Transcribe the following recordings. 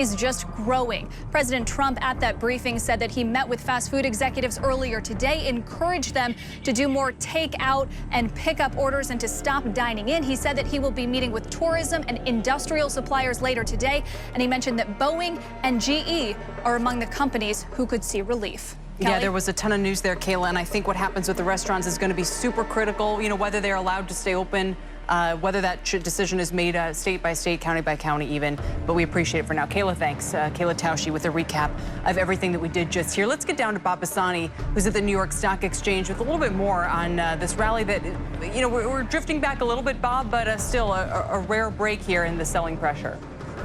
is just growing. President Trump at that briefing said that he met with fast food executives earlier today, encouraged them to do more takeout and pick up orders and to stop dining in. He said that he will be meeting with tourism and industrial suppliers later today, and he mentioned that Boeing and GE are among the companies who could see relief. Yeah, there was a ton of news there, Kayla, and I think what happens with the restaurants is going to be super critical, whether they're allowed to stay open, whether that decision is made state by state, county by county even, but we appreciate it for now. Kayla, thanks. Kayla Tausche with a recap of everything that we did just here. Let's get down to Bob Pisani, who's at the New York Stock Exchange, with a little bit more on this rally that, we're drifting back a little bit, Bob, but still a rare break here in the selling pressure.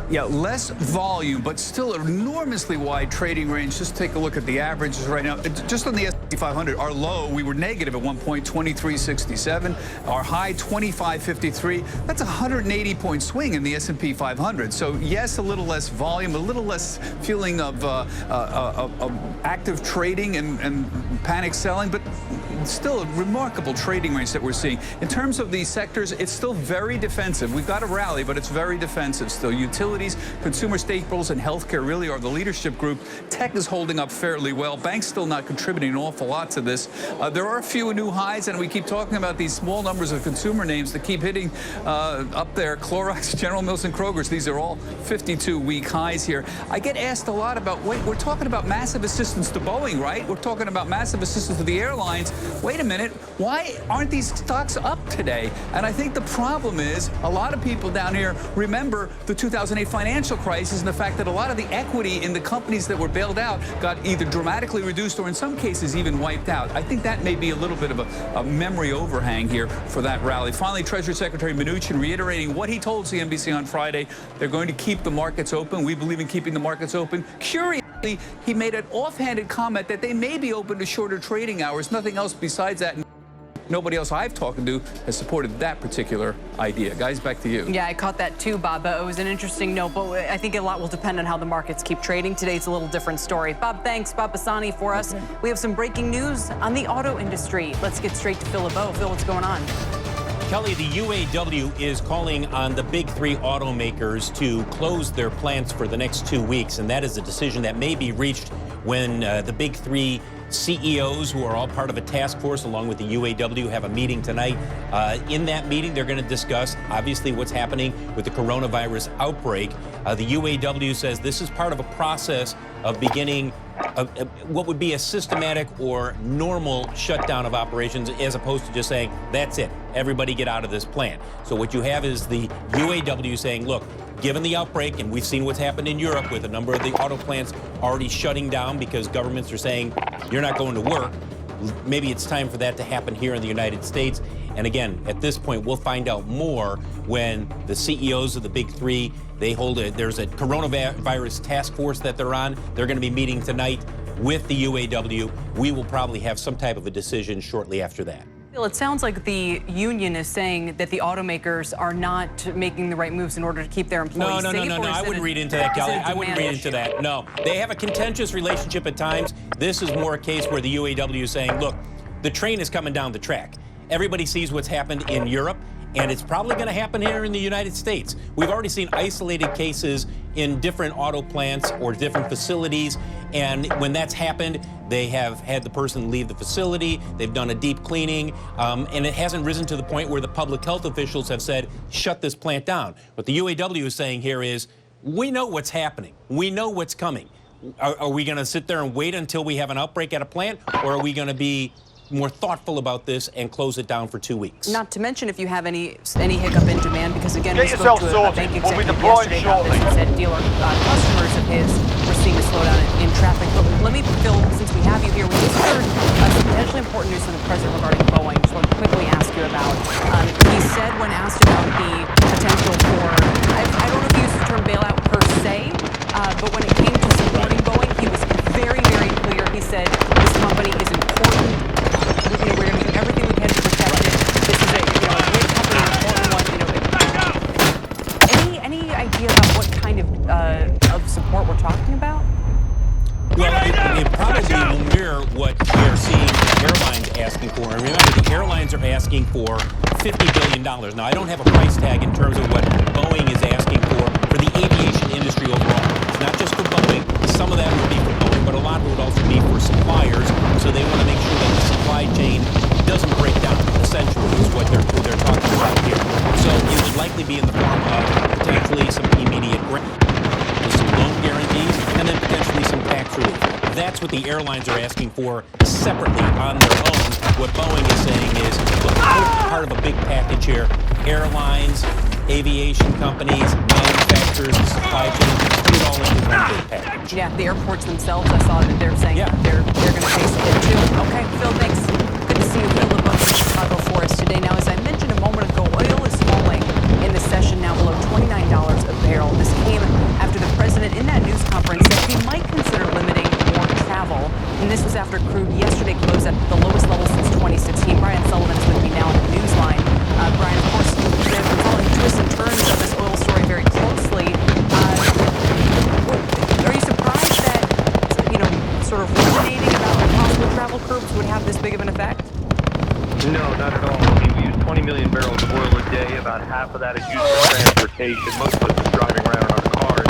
Yeah, less volume, but still an enormously wide trading range. Just take a look at the averages right now. Just on the S&P 500, our low, we were negative at one point, 23.67. Our high, 25.53. That's a 180-point swing in the S&P 500. So yes, a little less volume, a little less feeling of active trading and panic selling, but still a remarkable trading range that we're seeing. In terms of these sectors, it's still very defensive. We've got a rally, but it's very defensive still. Utilities, consumer staples, and healthcare really are the leadership group. Tech is holding up fairly well. Banks still not contributing an awful lot to this. There are a few new highs, and we keep talking about these small numbers of consumer names that keep hitting up there. Clorox, General Mills, and Kroger's. These are all 52-week highs here. I get asked a lot about, wait, we're talking about massive assistance to Boeing, right? We're talking about massive assistance to the airlines. Wait a minute, why aren't these stocks up today? And I think the problem is a lot of people down here remember the 2008 financial crisis and the fact that a lot of the equity in the companies that were bailed out got either dramatically reduced or in some cases even wiped out. I think that may be a little bit of a memory overhang here for that rally. Finally, Treasury Secretary Mnuchin reiterating what he told CNBC on Friday. They're going to keep the markets open. We believe in keeping the markets open. Curiously, he made an offhanded comment that they may be open to shorter trading hours. Nothing else besides that. Nobody else I've talked to has supported that particular idea. Guys, back to you. Yeah, I caught that too, Bob. It was an interesting note, but I think a lot will depend on how the markets keep trading. Today's a little different story. Bob, thanks. Bob Pisani for us. We have some breaking news on the auto industry. Let's get straight to Phil LeBeau. Phil, what's going on? Kelly, the UAW is calling on the big three automakers to close their plants for the next 2 weeks, and that is a decision that may be reached when the big three CEOs, who are all part of a task force along with the UAW, have a meeting tonight. In that meeting, they're going to discuss, obviously, what's happening with the coronavirus outbreak. The UAW says this is part of a process of beginning what would be a systematic or normal shutdown of operations, as opposed to just saying, that's it, everybody get out of this plant. So what you have is the UAW saying, look, given the outbreak, and we've seen what's happened in Europe with a number of the auto plants already shutting down because governments are saying, you're not going to work, maybe it's time for that to happen here in the United States. And again, at this point, we'll find out more when the CEOs of the big three, there's a coronavirus task force that they're on. They're going to be meeting tonight with the UAW. We will probably have some type of a decision shortly after that. It sounds like the union is saying that the automakers are not making the right moves in order to keep their employees safe. No. I wouldn't read into that, Kelly. I wouldn't read into that. No, they have a contentious relationship at times. This is more a case where the UAW is saying, look, the train is coming down the track. Everybody sees what's happened in Europe, and it's probably going to happen here in the United States. We've already seen isolated cases in different auto plants or different facilities, and when that's happened, they have had the person leave the facility, they've done a deep cleaning, and it hasn't risen to the point where the public health officials have said, shut this plant down. What the UAW is saying here is, we know what's happening. We know what's coming. Are we going to sit there and wait until we have an outbreak at a plant, or are we going to be more thoughtful about this and close it down for 2 weeks? Not to mention if you have any hiccup in demand, because again, we spoke to a bank executive yesterday about this and said dealer customers of his were seeing a slowdown in traffic. But let me, Phil, since we have you here, we just heard some potentially important news from the president regarding Boeing. Just want to quickly ask you about. He said when asked about the potential for, I don't know if he used the term bailout per se, but when it came to supporting Boeing, he was very, very clear. He said this company is important. We're going to do everything we can to protect it. This is a great company, an important one. Any idea about what kind of support we're talking about? Well, it probably will mirror what we're seeing airlines asking for. And remember, the airlines are asking for $50 billion. Now, I don't have a price tag in terms of what Boeing is asking for the aviation industry overall. It's not That's what the airlines are asking for separately on their own. What Boeing is saying is, look, we're part of a big package here. Airlines, aviation companies, manufacturers, supply chain, put it all into one big package. Yeah, the airports themselves, I saw that they're saying they're going to face a hit too. Okay, Phil, thanks. Good to see you. Phil LeBeau in Chicago for us today. Now, as I mentioned a moment ago, oil is falling in the session now below $29 a barrel. This came after the president in that news conference said he might consider limiting more travel. And this was after crude yesterday closed at the lowest level since 2016. Brian Sullivan is with me now on the news line. Brian, of course, they've been following twists and turns of this oil story very closely. Are you surprised that, sort of ruminating about possible travel curbs would have this big of an effect? No, not at all. I mean, we use 20 million barrels of oil a day. About half of that is used for transportation. Most of us are driving around in our cars.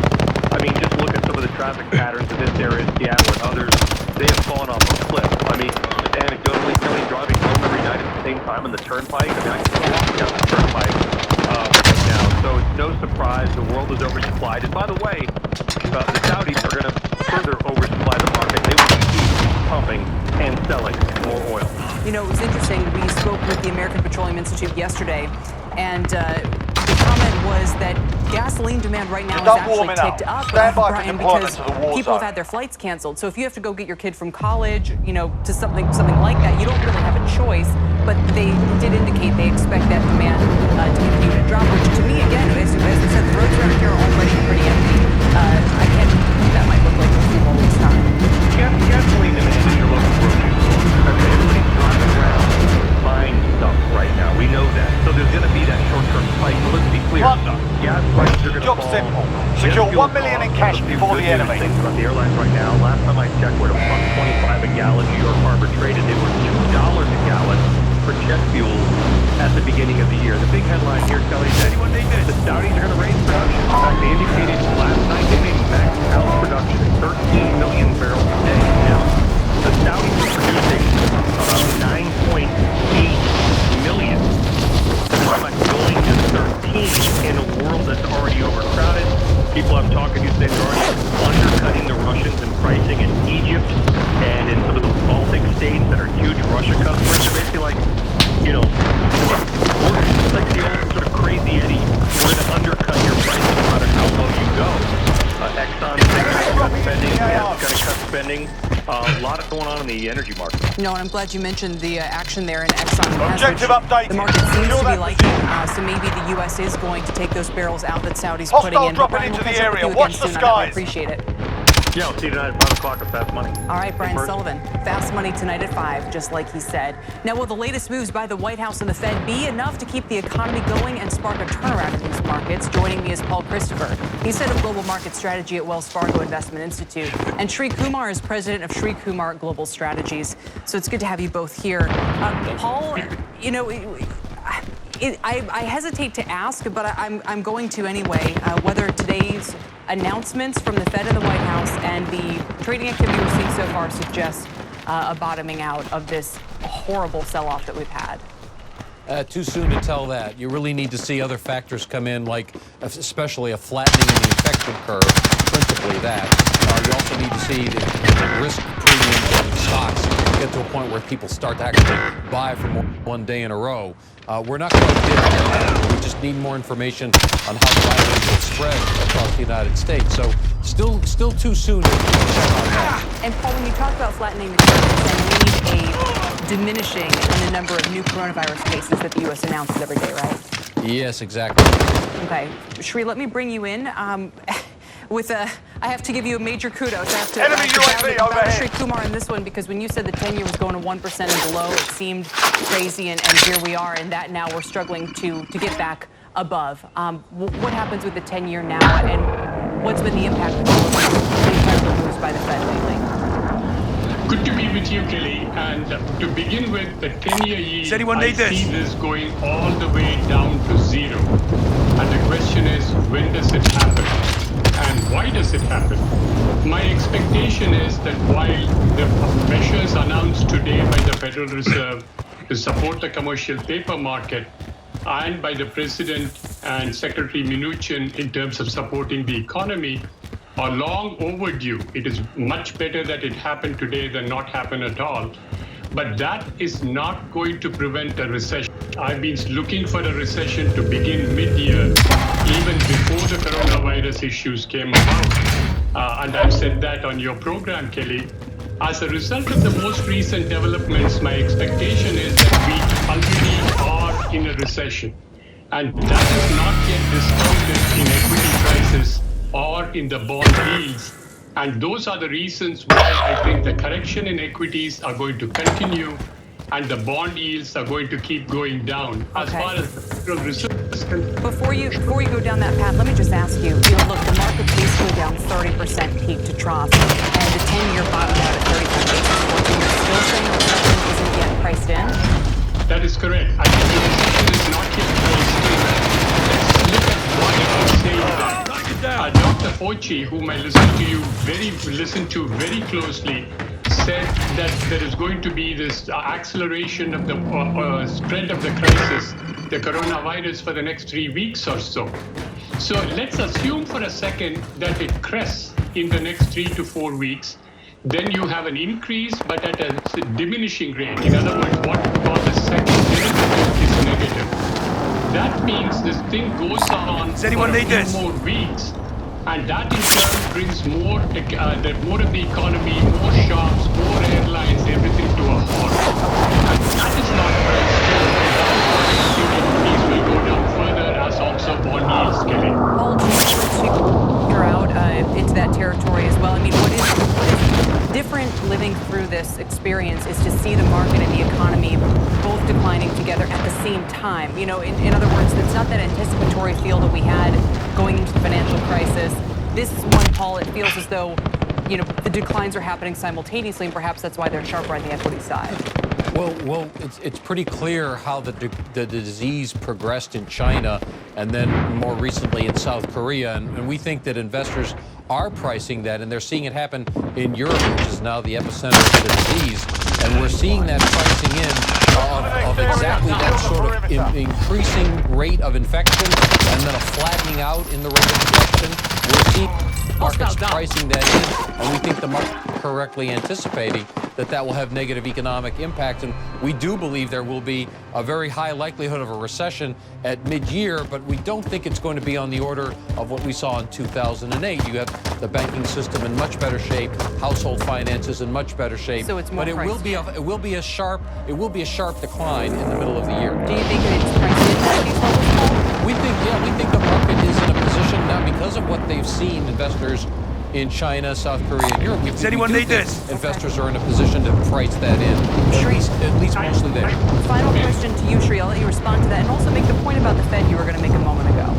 I mean, just look at some of the traffic patterns in this area, Seattle and others. They have fallen off a cliff. I mean, just anecdotally, Kelly, driving home every night at the same time on the turnpike. I mean, I can still walk down the turnpike right now. So it's no surprise the world is oversupplied. And by the way, the Saudis are going to further oversupply the market. They will keep pumping and selling more oil. You know, it was interesting. We spoke with the American Petroleum Institute yesterday, and the comment was that gasoline demand right now is actually ticked up, Brian, because people have had their flights canceled. So if you have to go get your kid from college, to something like that, you don't really have a choice. But they did indicate they expect that demand to continue to drop, which to me, again, as you said, the roads around here are already pretty empty. I can't think what that might look like in a few more weeks' time. Gasoline demand is your local grocery store. Everybody's driving around buying stuff right now. We know that. So there's going to be that short-term spike. But let's be clear. Gas prices are going to fall. Simple. Secure $1 million in cash before the enemy. Things about the airlines right now. Last time I checked, we're at $1.25 a gallon. New York Harbor traded. They were $2 a gallon for jet fuel at the beginning of the year. The big headline here, Kelly, is the Saudis are going to raise production. In fact, they indicated last night they may max out production at 13 million barrels a day. Now, the Saudis are producing about 9.8 million. They're talking about going to 13 in a world that's already overcrowded. People I'm talking to say they're already undercutting the Russians in pricing in Egypt and in some of the Baltic states that are huge Russia customers. They're basically like, it's like the old sort of crazy Eddie. We're going to undercut your prices no matter how low you go. Exxon's going to cut spending. Gas is going to cut spending. A lot of going on in the energy market. No, and I'm glad you mentioned the action there in Exxon. Objective update. The market seems to be liking, so maybe the U.S. is going to take those barrels out that Saudi's putting in. Dropping into the area. Watch the skies. I appreciate it. Yeah, we'll see you tonight at 5 o'clock at Fast Money. All right, Brian Sullivan. Fast Money tonight at 5, just like he said. Now, will the latest moves by the White House and the Fed be enough to keep the economy going and spark a turnaround in these markets? Joining me is Paul Christopher. He's head of global market strategy at Wells Fargo Investment Institute. And Sri Kumar is president of Sri Kumar Global Strategies. So it's good to have you both here. Paul, I hesitate to ask, but I'm going to anyway, whether today's announcements from the Fed and the White House and the trading activity we're seeing so far suggest a bottoming out of this horrible sell-off that we've had. Too soon to tell that. You really need to see other factors come in, like especially a flattening in the infection curve, principally that. You also need to see the risk premiums and stocks get to a point where people start to actually buy for more than one day in a row. We're not quite there yet. We just need more information on how the virus will spread across the United States. So still too soon to check on that. And Paul, when you talk about flattening the curve, you need a diminishing in the number of new coronavirus cases that the U.S. announces every day, right? Yes, exactly. Okay. Shri, let me bring you in. I have to give you a major kudos. I have to bow Sri Kumar in this one, because when you said the 10-year was going to 1% and below, it seemed crazy, and here we are, and that now we're struggling to get back above. What happens with the 10-year now, and what's been the impact of all of the incredible moves by the Fed lately? Good to be with you, Kelly. And to begin with, the 10-year yield, I see this going all the way down to zero. And the question is, when does it happen? And why does it happen? My expectation is that while the measures announced today by the Federal Reserve to support the commercial paper market and by the President and Secretary Mnuchin in terms of supporting the economy, are long overdue. It is much better that it happened today than not happen at all. But that is not going to prevent a recession. I've been looking for a recession to begin mid-year, even before the coronavirus issues came about. And I've said that on your program, Kelly. As a result of the most recent developments, my expectation is that we already are in a recession. And that is not yet discounted in equity prices or in the bond yields. And those are the reasons why I think the correction in equities are going to continue and the bond yields are going to keep going down. As far as the Reserve is concerned. Before you go down that path, let me just ask you, look, the market's basically down 30% peak to trough, and the 10-year bottomed out at 35 basis points, and you're still saying the recession isn't yet priced in? That is correct. I think the recession is not yet priced in. Let's look at why I'm saying that. Dr. Fauci, whom I listen to very closely, said that there is going to be this acceleration of the spread of the crisis, the coronavirus, for the next 3 weeks or so. So let's assume for a second that it crests in the next 3 to 4 weeks. Then you have an increase, but at a diminishing rate. In other words, what we call the second derivative is negative. That means this thing goes on for a few more weeks. And that in turn brings more of the economy, more shops, more airlines, everything to a halt. And that is not very still. These will go down further as also bond yields, Kelly. Paul, do you figure out into that territory as well? I mean, what is different living through this experience is to see the market and the economy both declining together at the same time. You know, in other words, it's not that anticipatory feel that we had going into the financial crisis. This one, Paul, it feels as though, you know, the declines are happening simultaneously, and perhaps that's why they're sharper on the equity side. Well, it's pretty clear how the disease progressed in China and then more recently in South Korea, and we think that investors are pricing that, and they're seeing it happen in Europe, which is now the epicenter of the disease, and we're seeing that pricing in of exactly that sort of increasing rate of infection and then a flattening out in the rate of infection. We're seeing markets pricing that in, and we think the market correctly anticipating that will have negative economic impact. And we do believe there will be a very high likelihood of a recession at mid-year, but we don't think it's going to be on the order of what we saw in 2008. You have the banking system in much better shape, household finances in much better shape. So it's more but it will be a sharp decline in the middle of the year. Do you think it's priced in at these levels? We think the market is in a position now because of what they've seen, investors in China, South Korea, and Europe. Does anyone need this? Investors are in a position to price that in, at least mostly there. Final question to you, Sri. I'll let you respond to that, and also make the point about the Fed you were going to make a moment ago.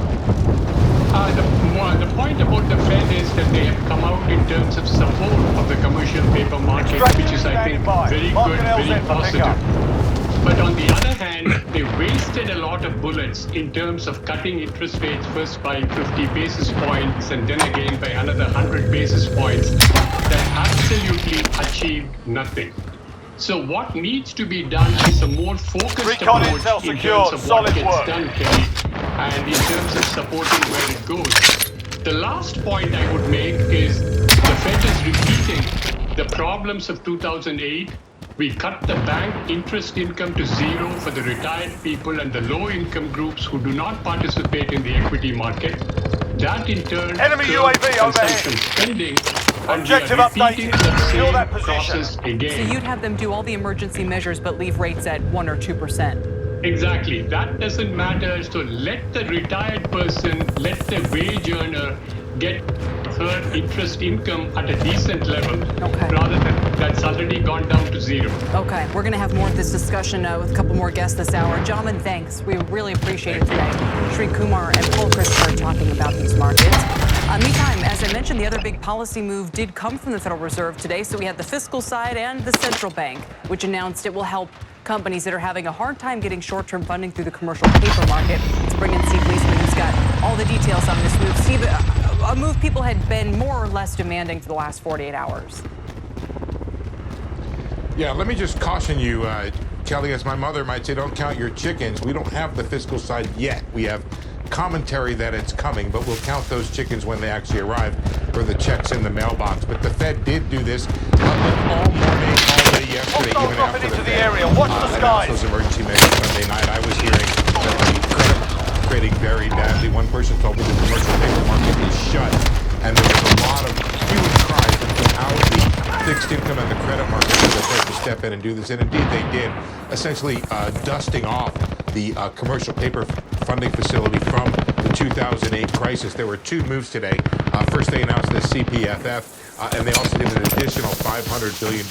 The point about the Fed is that they have come out in terms of support of the commercial paper market, which is, I think, very good, very positive. But on the other hand, they wasted a lot of bullets in terms of cutting interest rates first by 50 basis points and then again by another 100 basis points that absolutely achieved nothing. So what needs to be done is a more focused approach in terms of what gets done, Kelly, and in terms of supporting where it goes. The last point I would make is the Fed is repeating the problems of 2008. We cut the bank interest income to zero for the retired people and the low-income groups who do not participate in the equity market. That in turn enemy UAV overhead. Spending. Objective updated. Secure that position. Again. So you'd have them do all the emergency measures but leave rates at 1 or 2%. Exactly. That doesn't matter. So let the retired person, let the wage earner get her interest income at a decent level, rather than that's already gone down to zero. Okay, we're going to have more of this discussion with a couple more guests this hour. Gentlemen, thanks. We really appreciate it today. Sri Kumar and Paul Christopher talking about these markets. Meantime, as I mentioned, the other big policy move did come from the Federal Reserve today. So we had the fiscal side and the central bank, which announced it will help companies that are having a hard time getting short-term funding through the commercial paper market. Let's bring in Steve Leisman, who's got all the details on this move. Steve, a move people had been more or less demanding for the last 48 hours. Yeah, let me just caution you, Kelly, as my mother might say, don't count your chickens. We don't have the fiscal side yet. We have commentary that it's coming, but we'll count those chickens when they actually arrive or the checks in the mailbox. But the Fed did do this all morning, all day yesterday, even after the Fed announced those emergency measures Sunday night. I was hearing that the credit trading very badly. One person told me the commercial paper market is shut, and there was a lot of hue and cry from how the fixed income and the credit markets are supposed to step in and do this. And indeed they did, essentially dusting off the commercial paper funding facility from the 2008 crisis. There were two moves today. First, they announced the CPFF, and they also did an additional $500 billion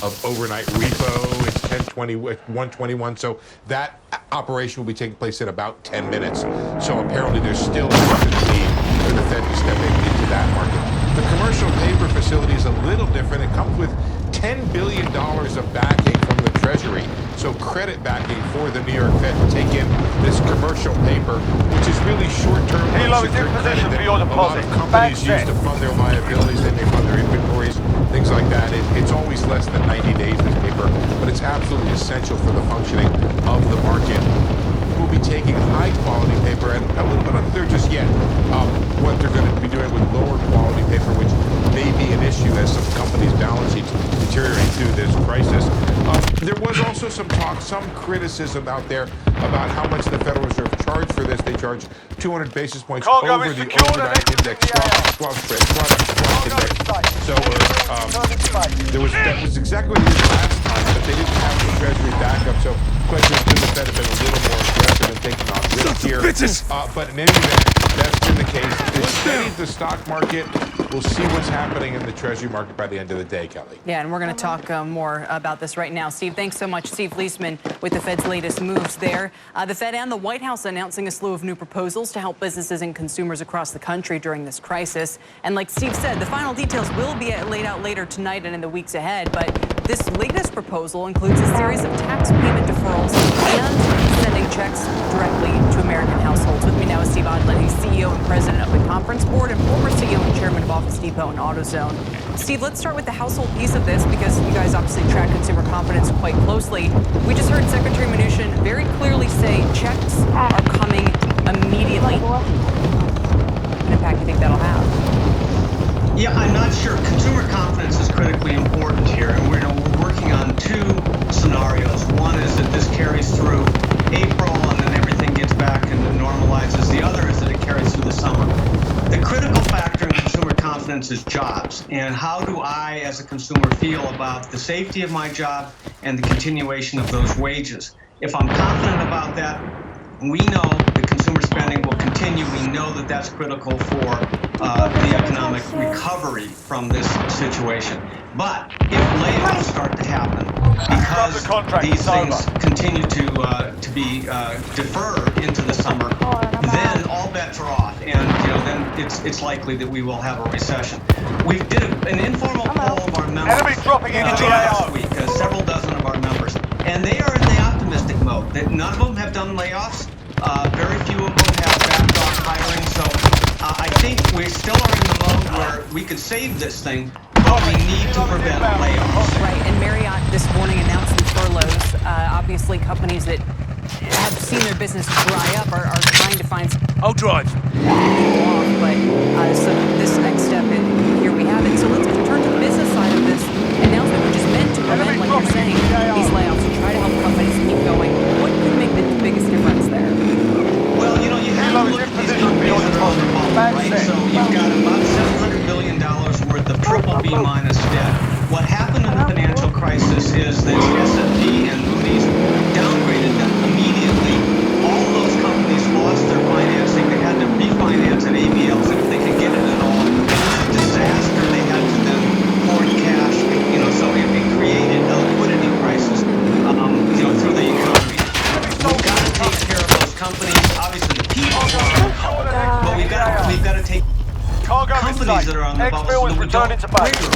of overnight repo. It's 121. So that operation will be taking place in about 10 minutes. So apparently there's still a need for the Fed to step into that market. The commercial paper facility is a little different. It comes with $10 billion of backing from the Treasury, so credit backing for the New York Fed to take in this commercial paper, which is really short-term unsecured credit that a lot of companies use to fund their liabilities. They may fund their inventories, things like that. It's always less than 90 days, this paper, but it's absolutely essential for the functioning of the market. We'll be taking high-quality paper, and a little bit unclear just yet what they're going to be doing with lower-quality paper, which may be an issue as some companies' balance sheets deteriorate through this crisis. There was also some talk, some criticism out there about how much the Federal Reserve charged for this. They charged 200 basis points over the overnight index swap index. So that was exactly what they did last time, but they didn't have the Treasury backup. So the question is, could the Fed have been a little more aggressive in taking on risk here? But in any event, that's been the case. It's steadied the stock market. We'll see what's happening in the Treasury market by the end of the day, Kelly. Yeah, and we're going to talk more about this right now. Steve, thanks so much. Steve Leisman with the Fed's latest moves there. The Fed and the White House announcing a slew of new proposals to help businesses and consumers across the country during this crisis. And like Steve said, the final details will be laid out later tonight and in the weeks ahead. But this latest proposal includes a series of tax payment deferrals and sending checks directly to American households. With me now is Steve Odland. He's CEO and president of the Conference Board and former CEO and chairman of Office Depot and AutoZone. Steve, let's start with the household piece of this because you guys obviously track consumer confidence quite closely. We just heard Secretary Mnuchin very clearly say checks are coming immediately. What impact do you think that'll have? Yeah, I'm not sure. Consumer confidence is critically important here, and we're working on two scenarios. One is that this carries through April and then everything gets back and normalizes. The other is that it carries through the summer. The critical factor in consumer confidence is jobs, and how do I, as a consumer, feel about the safety of my job and the continuation of those wages? If I'm confident about that, we know that consumer spending will continue. We know that that's critical for the economic recovery from this situation. But if layoffs start to happen because these things continue to be deferred into the summer, then all bets are off, and then it's likely that we will have a recession. We did an informal poll of our members last week, several dozen of our members, and they are in the optimistic mode. That none of them have done layoffs. Very few of them have backed off hiring. So I think we still are in the mode where we could save this thing, but we need to prevent layoffs. Right, and Marriott this morning announced some furloughs. Obviously, companies that have seen their business dry up are trying to find some I'll drive. But so this next step, here we have it. So let's turn to the business side of this announcement, which is meant to prevent, like you're saying, these layoffs and try to help companies keep going. What could make the biggest difference there? Well, you have to look at these companies that are on the bubble, right? So you've got about $700 billion worth of BBB minus debt. What happened in the financial crisis is that S&P and Moody's downgraded them immediately. All those companies lost their financing. They had to refinance at ABLs, and if they could get it at all, it was a disaster. They had to then hoard cash, so it created a liquidity crisis, through the economy. We've got to take care of those companies. Obviously, the people are on the bubble, but we've got to take companies that are on the bubble so that we don't trigger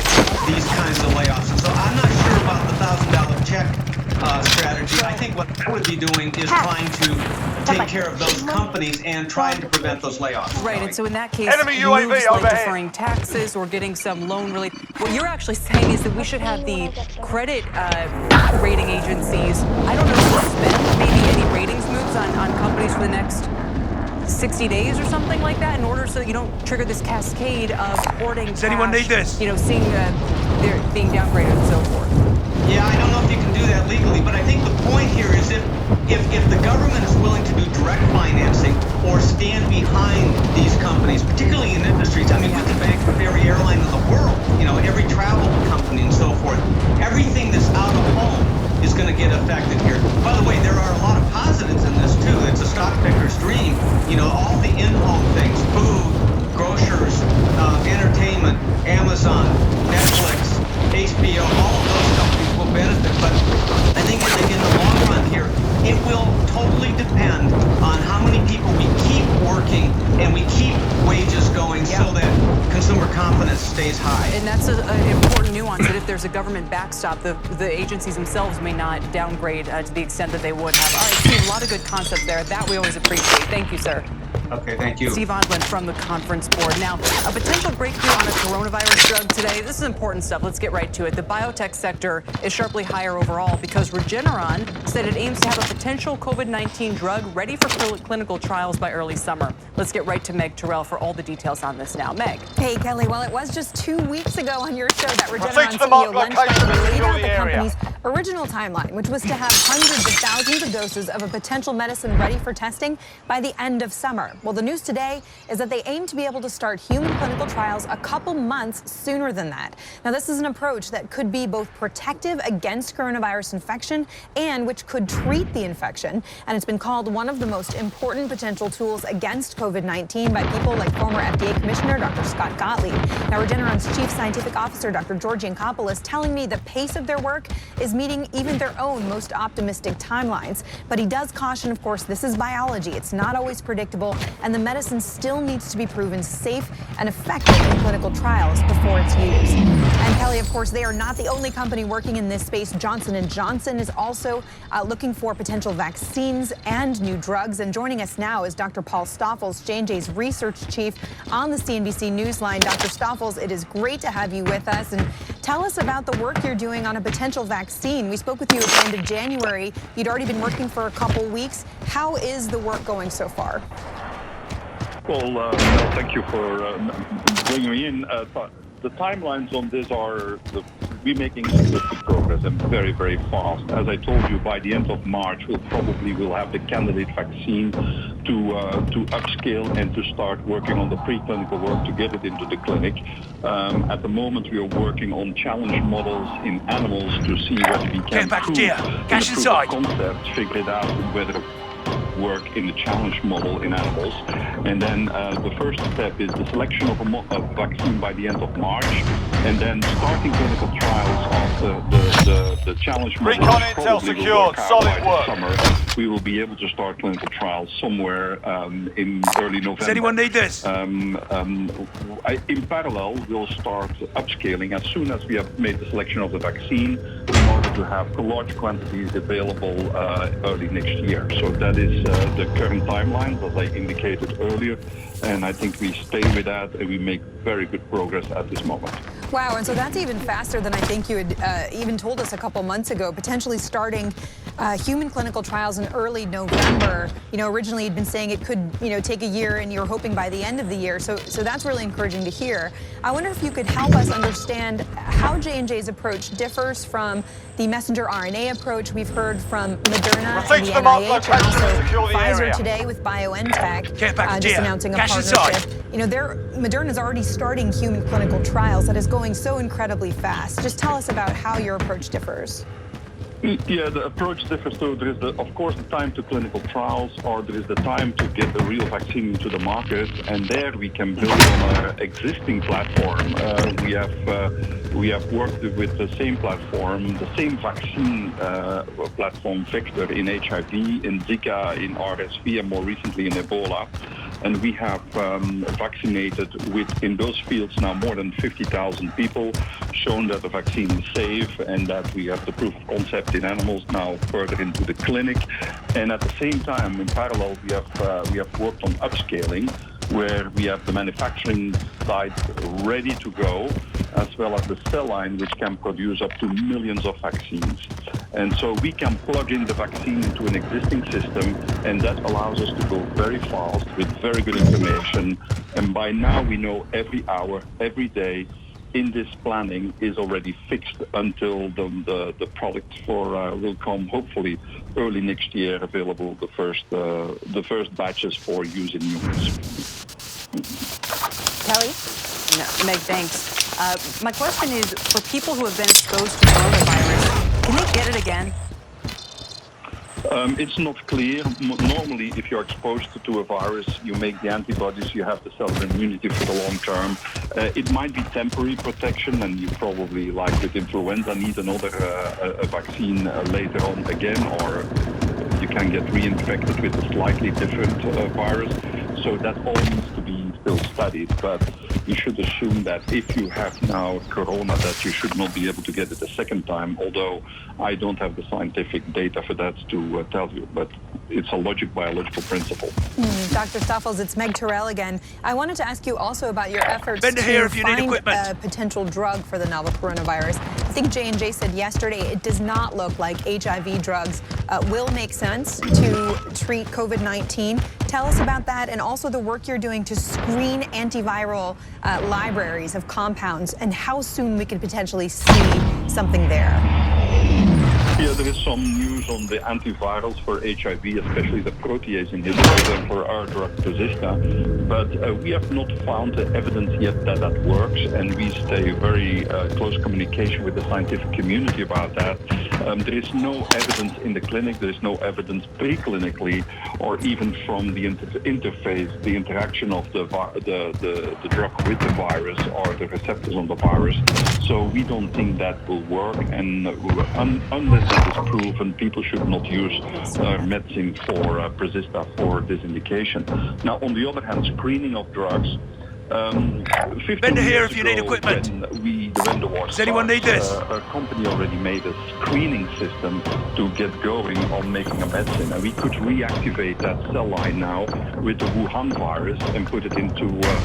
these kinds of layoffs. And so I'm not sure about the $1,000 check strategy. I think what I would be doing is trying to take care of those companies and trying to prevent those layoffs. Right, and so in that case, moves like deferring taxes or getting some loan relief. What you're actually saying is that we should have the credit rating agencies, I don't know, suspend maybe any ratings moves on companies for the next 60 days or something like that in order so that you don't trigger this cascade of hoarding cash, anyone need this? you know, seeing they're being downgraded and so forth. Yeah, I don't know if you can do that legally, but I think the point here is if the government is willing to do direct financing or stand behind these companies, particularly in industries, I mean, we can bank with every airline in the world, you know, every travel company and so forth. Everything that's out of home is going to get affected here. By the way, there are a lot of positives in this too. It's a stock picker's dream. You know, all the in-home things, food, grocers, entertainment, Amazon, Netflix, HBO, all of those companies will benefit. But I think in the long run here, it will totally depend on how many people we keep working and we keep wages going so that consumer confidence stays high. And that's an important nuance, that if there's a government backstop, the agencies themselves may not downgrade to the extent that they would have. All right, Steve, a lot of good concepts there. That we always appreciate. Thank you, sir. Okay, thank you. Steve Odland from the Conference Board. Now, a potential breakthrough on a coronavirus drug today. This is important stuff. Let's get right to it. The biotech sector is sharply higher overall because Regeneron said it aims to have a potential COVID-19 drug ready for clinical trials by early summer. Let's get right to Meg Terrell for all the details on this now. Meg. Hey, Kelly. Well, it was just 2 weeks ago on your show that Regeneron CEO Len Schleifer laid out the company's original timeline, which was to have hundreds of thousands of doses of a potential medicine ready for testing by the end of summer. Well, the news today is that they aim to be able to start human clinical trials a couple months sooner than that. Now, this is an approach that could be both protective against coronavirus infection and which could treat the infection. And it's been called one of the most important potential tools against COVID-19 by people like former FDA Commissioner Dr. Scott Gottlieb. Now, Regeneron's Chief Scientific Officer, Dr. George Yancopoulos, telling me the pace of their work is meeting even their own most optimistic timelines. But he does caution, of course, this is biology. It's not always predictable, and the medicine still needs to be proven safe and effective in clinical trials before it's used. And Kelly, of course, they are not the only company working in this space. Johnson & Johnson is also looking for potential vaccines and new drugs. And joining us now is Dr. Paul Stoffels, J&J's research chief on the CNBC Newsline. Dr. Stoffels, it is great to have you with us. And tell us about the work you're doing on a potential vaccine. We spoke with you at the end of January. You'd already been working for a couple weeks. How is the work going so far? Well, thank you for bringing me in. The timelines on this are we're making significant progress and very, very fast. As I told you, by the end of March, we'll have the candidate vaccine to upscale and to start working on the preclinical work to get it into the clinic. At the moment, we are working on challenge models in animals to see whether we can prove the concept, figure it out whether work in the challenge model in animals. And then the first step is the selection of a vaccine by the end of March, and then starting clinical trials of the challenge model. Recon intel secured, solid work. Summer, we will be able to start clinical trials somewhere in early November. Does anyone need this? In parallel, we'll start upscaling as soon as we have made the selection of the vaccine in order to have large quantities available early next year. So that is the current timeline, as I indicated earlier, and I think we stay with that and we make very good progress at this moment. Wow, and so that's even faster than I think you had even told us a couple months ago, potentially starting human clinical trials in early November. You know, originally you'd been saying it could, take a year, and you're hoping by the end of the year. So that's really encouraging to hear. I wonder if you could help us understand how J&J's approach differs from the messenger RNA approach we've heard from Moderna and the NIH, and also Pfizer today with BioNTech just announcing a partnership. Moderna's already starting human clinical trials that is going so incredibly fast. Just tell us about how your approach differs. Yeah, the approach differs too. There is, of course, the time to clinical trials, or there is the time to get the real vaccine into the market, and there we can build on our existing platform. We have worked with the same platform, the same vaccine platform vector in HIV, in Zika, in RSV, and more recently in Ebola. And we have vaccinated in those fields now more than 50,000 people, shown that the vaccine is safe and that we have the proof of concept in animals now further into the clinic. And at the same time, in parallel, we have worked on upscaling, where we have the manufacturing site ready to go. as well as the cell line, which can produce up to millions of vaccines. And so we can plug in the vaccine into an existing system, and that allows us to go very fast with very good information. And by now we know every hour, every day, in this planning is already fixed until the product for will come hopefully early next year, available the first batches for use in humans. Kelly? No, Meg, thanks. My question is, for people who have been exposed to coronavirus, can they get it again? It's not clear. Normally, if you're exposed to a virus, you make the antibodies, you have the cellular immunity for the long term. It might be temporary protection, and you probably, like with influenza, need another a vaccine later on again, or you can get reinfected with a slightly different virus. So that all needs to be still studied, but you should assume that if you have now corona, that you should not be able to get it a second time, although I don't have the scientific data for that to tell you, but it's a biological principle. Dr. Stoffels, it's Meg Terrell again. I wanted to ask you also about your efforts to find a potential drug for the novel coronavirus. I think J&J said yesterday it does not look like HIV drugs will make sense to treat COVID-19. Tell us about that, and also the work you're doing to screen antiviral libraries of compounds, and how soon we could potentially see something there. Yeah, there is some news on the antivirals for HIV, especially the protease inhibitors for our drug Persista, but we have not found the evidence yet that that works, and we stay very close communication with the scientific community about that. There is no evidence in the clinic, there is no evidence preclinically, or even from the interface, the interaction of the drug with the virus or the receptors on the virus. So we don't think that will work, and unless that is proven, people should not use medicine for Persista for this indication. Now, on the other hand, screening of drugs. 15 years ago, when the war started, a company already made a screening system to get going on making a medicine, and we could reactivate that cell line now with the Wuhan virus and put it into a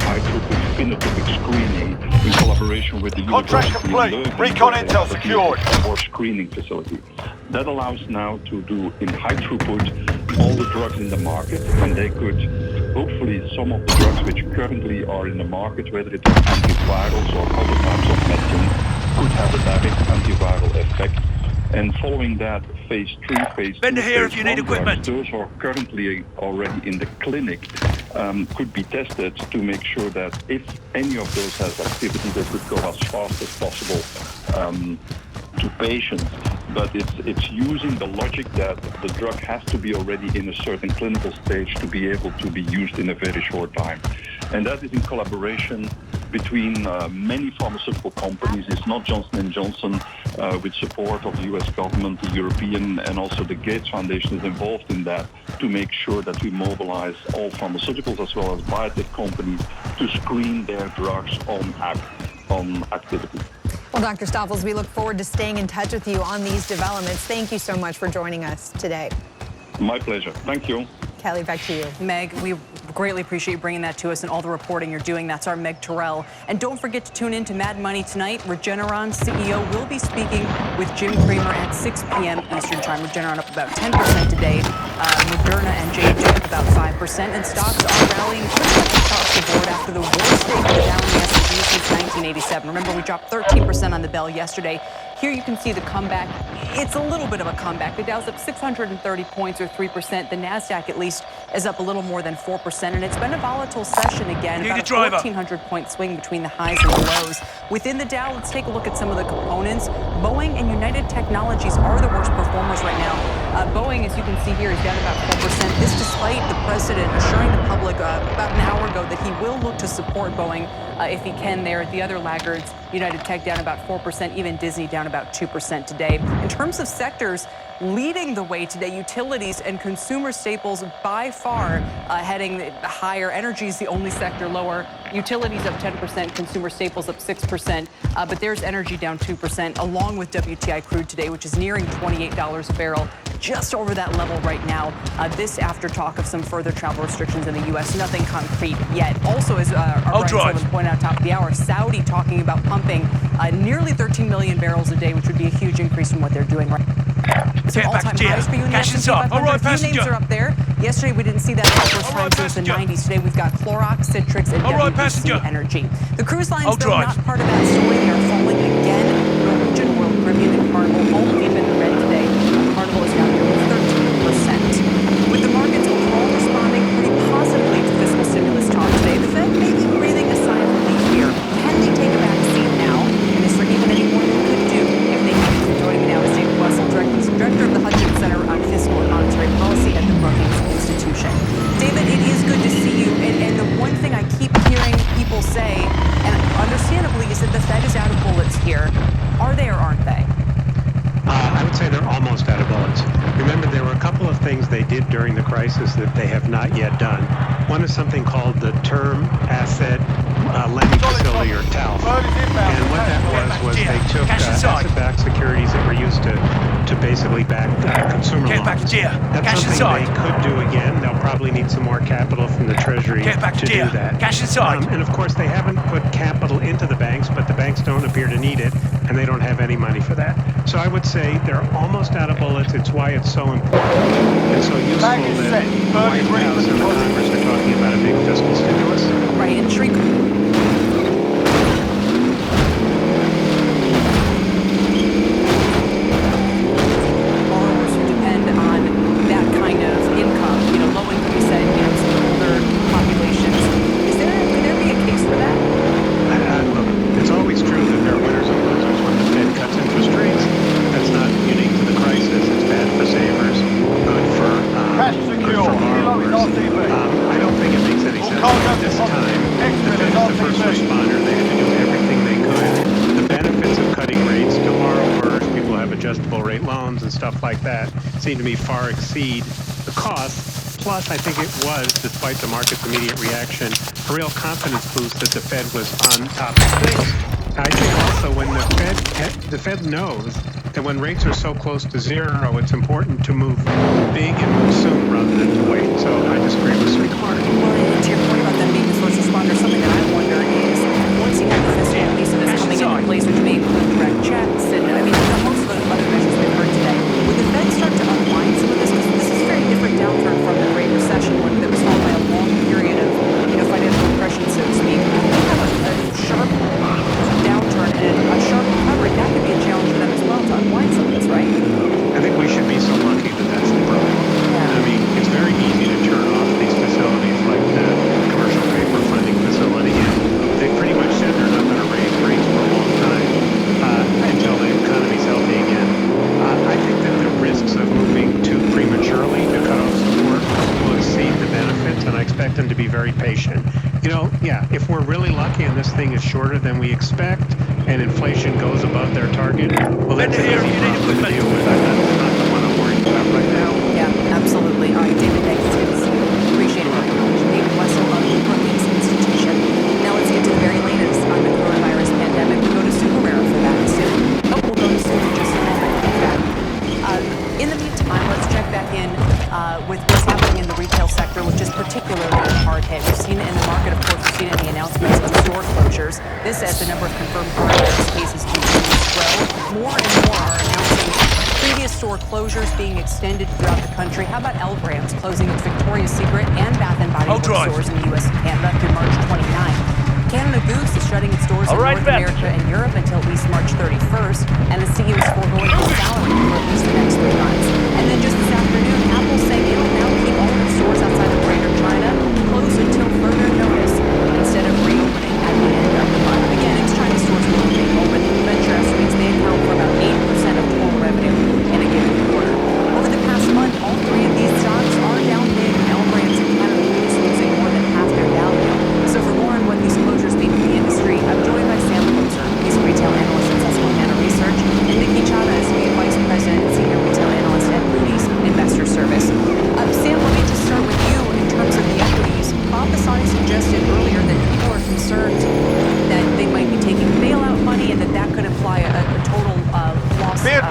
high-throughput phenotypic screening in collaboration with the Contract complete. Recon intel secured. Or screening facility. That allows now to do in high throughput all the drugs in the market, and they could hopefully some of the drugs which currently are in the market, whether it is antivirals or other types of medicine, could have a direct antiviral effect. And following that, phase 3, phase 2, phase 1 drugs, those are currently already in the clinic, could be tested to make sure that if any of those has activity, they could go as fast as possible to patients. But it's using the logic that the drug has to be already in a certain clinical stage to be able to be used in a very short time. And that is in collaboration between many pharmaceutical companies. It's not Johnson & Johnson, with support of the US government, the European, and also the Gates Foundation is involved in that to make sure that we mobilize all pharmaceuticals as well as biotech companies to screen their drugs on activity. Well, Dr. Stoffels, we look forward to staying in touch with you on these developments. Thank you so much for joining us today. My pleasure. Thank you. Kelly, back to you. Meg, we greatly appreciate you bringing that to us and all the reporting you're doing. That's our Meg Terrell. And don't forget to tune in to Mad Money tonight. Regeneron's CEO will be speaking with Jim Cramer at 6 p.m. Eastern Time. Regeneron up about 10% today. Moderna and J&J up about 5%. And stocks are rallying pretty much across the board after the worst day for the Dow and the S&P since 1987. Remember, we dropped 13% on the bell yesterday. Here you can see the comeback. It's a little bit of a comeback. The Dow's up 630 points or 3%. The NASDAQ, at least, is up a little more than 4%. And it's been a volatile session again. About a 1,400-point swing between the highs and the lows. Within the Dow, let's take a look at some of the components. Boeing and United Technologies are the worst performers right now. Boeing, as you can see here, is down about 4%. This despite the president assuring the public about an hour ago that he will look to support Boeing if he can there. The other laggards United Tech down about 4%, even Disney down about 2% today. In terms of sectors, leading the way today, utilities and consumer staples by far heading higher. Energy is the only sector lower. Utilities up 10%, consumer staples up 6%, but there's energy down 2%, along with WTI crude today, which is nearing $28 a barrel, just over that level right now. This after talk of some further travel restrictions in the U.S. Nothing concrete yet. Also, as our Brian Sullivan pointed out top of the hour, Saudi talking about pumping nearly 13 million barrels a day, which would be a huge increase from what they're doing right now. So all-time highs for you in the S&P 500. A few names are up there. Yesterday, we didn't see that for the first time since the 90s. Today, we've got Clorox, Citrix, and WBC Energy. The cruise lines, though, not part of that story. They are falling again. Norwegian, Royal Caribbean, and Carnival all deep in the red today. Carnival is down nearly 13%. With the markets overall responding pretty positively to fiscal stimulus talk today, the Fed may be breathing a sigh of relief here. Can they take a back seat now? And is there even any more they could do if they needed to? Joining me now is David Wessel, Director of the Hudson Center on Fiscal and Monetary Policy at the Brookings Institution. David, it is good to see you. And the one thing I keep hearing people say, and understandably, is that the Fed is out of bullets here. Are they or aren't they? I would say they're almost out of bullets. Remember, there were a couple of things they did during the crisis that they have not yet done. One is something called the Term Asset Lending Facility, or TALF. And what that was they took asset-backed securities that were used to basically back consumer loans. That's something they could do again. They'll probably need some more capital from the Treasury to do that. And of course, they haven't put capital into the banks, but the banks don't appear to need it, and they don't have any money for that. So I would say they're almost out of bullets. It's why it's so important and so useful that the White House and the Congress are talking about a big fiscal stimulus. Right, and Shree. Borrowers who depend on that kind of income, low income, you said, some older populations. Could there be a case for that? Look, it's always true that there are winners and losers when the Fed cuts interest rates. That's not unique to the crisis. It's bad for savers, good for borrowers. I don't think it makes any sense at this time. The Fed is the first responder. They had to do everything they could. The benefits of cutting rates to borrowers, people have adjustable rate loans and stuff like that, seem to me far exceed the costs. Plus, I think it was, despite the market's immediate reaction, a real confidence boost that the Fed was on top of things. I think also when the Fed knows that when rates are so close to zero, it's important to move big and move soon rather than to wait. So I disagree with Sri Kumar. Well, and to your point about them being the first responder, something that I wonder is once you have the fiscal release of this coming into place, which may include direct checks, and I mean, most of the other measures we've heard today, would the Fed start to unwind some of this? Because this is a very different downturn from the Great Recession, one that was followed by a long period of financial depression, so to speak. If we have a sharp downturn and a sharp recovery, that could be a challenge for them as well to unwind some of this, right? I think we should be so lucky that that's the problem. Yeah. I mean, it's very easy to turn off these facilities like the commercial paper funding facility, and they pretty much said they're not going to raise rates for a long time until the economy's healthy again. I think that the risks of moving too prematurely to cut off support will exceed the benefits, and I expect them to be very patient. If we're really lucky and this thing is shorter than we expect and inflation goes above their target, well, that's an easy problem to deal with. That's not the one I'm worried about right now. Yeah, absolutely. All right, David, thanks. Appreciate it very much. David Wessel of the Brookings Institution. Now let's get to the very latest on the coronavirus pandemic. We'll go to Sue Herrera for that soon. We'll go to Sue in just a moment. In the meantime, let's check back in with what's happening in the retail sector, which is particularly hard hit. We've seen it in the market, of course, we've seen it in the announcements of store closures. This as the number of confirmed coronavirus cases continues to grow. More and more are announcing previous store closures being extended throughout the country. How about L Brands closing its Victoria's Secret and Bath & Body Works stores in the U.S. and Canada through March 29th? Canada Goose is shutting its stores in North America and Europe until at least March 31st, and the CEO is foregoing his salary for at least the next 3 months. And then just this afternoon, Apple's saying it'll now keep all of its stores outside of Greater China closed until further notice instead of reopening at the end of the month. Again, its China stores will remain open. Venture estimates they account for about 8% of total revenue in a given quarter. Over the past month, all 3 of these stocks are down big. L Brands and Canada Goose losing more than half their value. So for more on what these closures mean for the industry, I'm joined by Sam Closer. He's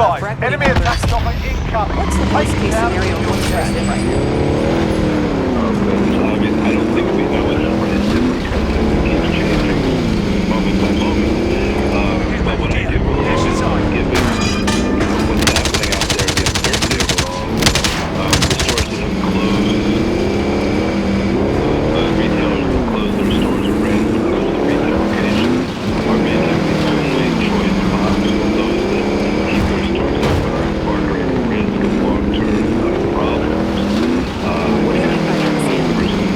equity holders. What's the worst case scenario going for Sid right now? I mean, I don't think we know what the price is because it keeps changing moment by moment. But what I do believe is, given what's happening out there, the uncertainty overall, the stores that have closed, retailers that closed their stores or brands that closed their retail locations are making the only choice possible. Those that keep their stores open are at far greater risk of long-term problems. What do you mean by that, Sam?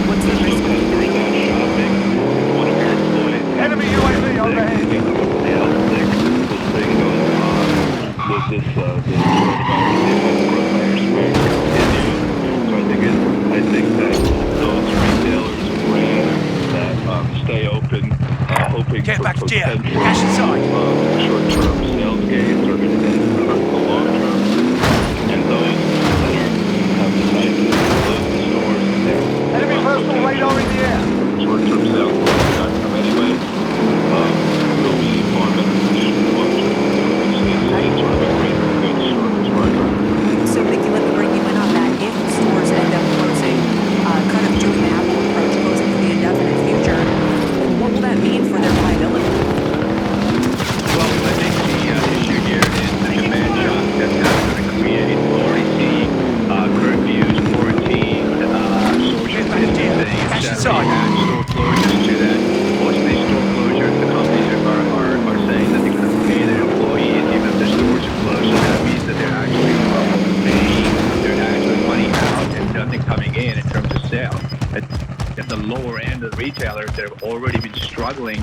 What's the risk? Customers out shopping. If one of your employees Enemy UAV overhead. Somebody else sick, this thing goes on. This coronavirus, the effect of coronavirus may continue. So I think that those retailers and brands that stay open, hoping for potential short-term sales gains are going to get hurt in the long term. And those that have decided to close the stores and Enemy personal radar in the air. short-term sales will not come anyway. Will be far better positioned long term. It's sort of a great good story. So, Mickey, let me bring you in on that. If stores end up closing, kind of doing the Apple approach, closing for the indefinite future, what will that mean for their viability? Well, I think the issue here is the demand shock that's going to create. We'll already see curfews, quarantine, social distancing, etc. Add store closures to that. Most of these store closures, the companies are saying that they're going to pay their employees even if the stores are closed. So that means that they're actually paying, they're actually money out and nothing coming in terms of sales. At the lower end of the retailers that have already been struggling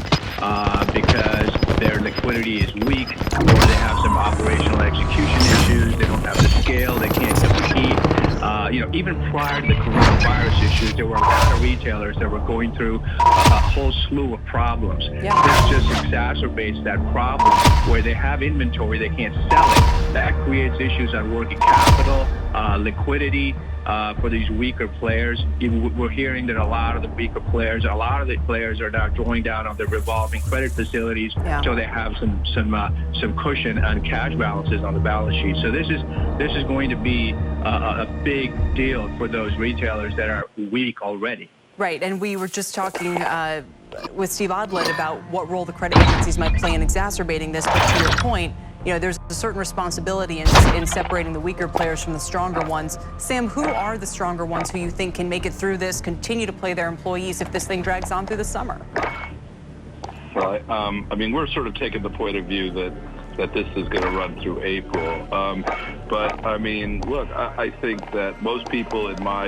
because their liquidity is weak or they have some operational execution issues, they don't have the scale, they can't compete. Even prior to the coronavirus issues, there were a lot of retailers that were going through a whole slew of problems. Yeah. This just exacerbates that problem where they have inventory, they can't sell it. That creates issues on working capital, liquidity. For these weaker players, we're hearing that a lot of the weaker players, are now drawing down on their revolving credit facilities, so they have some cushion and cash balances on the balance sheet. So this is going to be a big deal for those retailers that are weak already. Right, and we were just talking with Steve Odlet about what role the credit agencies might play in exacerbating this, but to your point, there's a certain responsibility in separating the weaker players from the stronger ones. Sam, who are the stronger ones who you think can make it through this, continue to play their employees if this thing drags on through the summer? Well, I mean, we're sort of taking the point of view that this is going to run through April. But I mean, look, I think that most people in my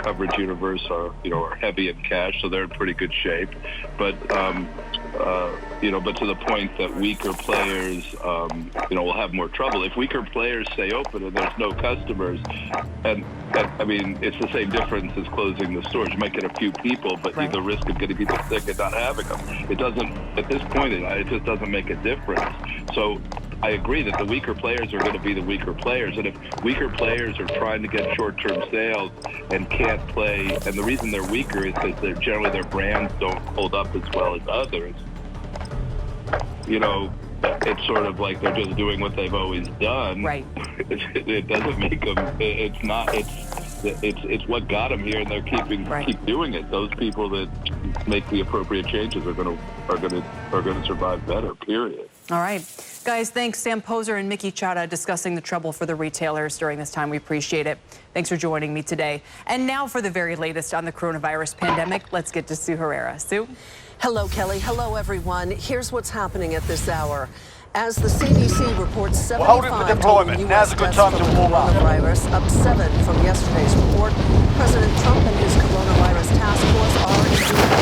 coverage universe are heavy in cash, so they're in pretty good shape. But but to the point that weaker players, will have more trouble. If weaker players stay open and there's no customers, and I mean, it's the same difference as closing the stores. You might get a few people, but the risk of getting people sick and not having them. It doesn't, at this point, it just doesn't make a difference. So I agree that the weaker players are going to be the weaker players. And if weaker players are trying to get short-term sales and can't play, and the reason they're weaker is because generally their brands don't hold up as well as others, it's sort of like they're just doing what they've always done. Right. It doesn't make them. It's not. It's what got them here, and they're keep doing it. Those people that make the appropriate changes are going to survive better. Period. All right, guys. Thanks, Sam Poser and Mickey Chada, discussing the trouble for the retailers during this time. We appreciate it. Thanks for joining me today. And now for the very latest on the coronavirus pandemic, let's get to Sue Herrera. Sue. Hello, Kelly. Hello, everyone. Here's what's happening at this hour. As the CDC reports 75 total U.S. deaths from coronavirus, up 7 from yesterday's report, President Trump and his coronavirus task force are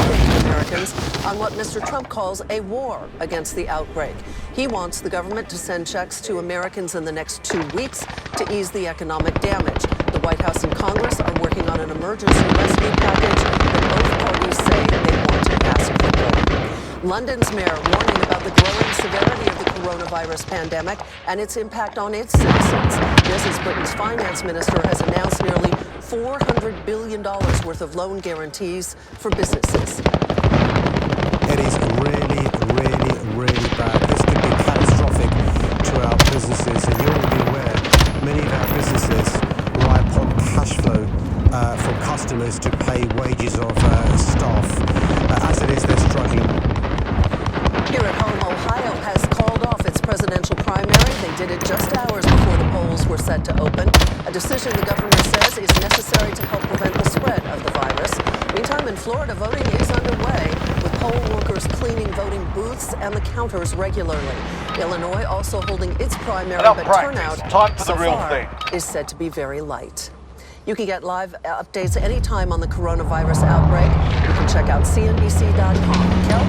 indeed Americans on what Mr. Trump calls a war against the outbreak. He wants the government to send checks to Americans in the next 2 weeks to ease the economic damage. The White House and Congress are working on an emergency rescue package that both parties say they want to pass quickly. London's mayor warning about the growing severity of the coronavirus pandemic and its impact on its citizens. This as Britain's finance minister has announced nearly $400 billion worth of loan guarantees for businesses. It is really bad. This could be catastrophic to our businesses, and you're was to pay wages of staff. As it is, they're struggling. Here at home, Ohio has called off its presidential primary. They did it just hours before the polls were set to open. A decision the governor says is necessary to help prevent the spread of the virus. Meantime, in Florida, voting is underway, with poll workers cleaning voting booths and the counters regularly. Illinois also holding its primary, but turnout so far is said to be very light. You can get live updates anytime on the coronavirus outbreak. You can check out CNBC.com. Kel,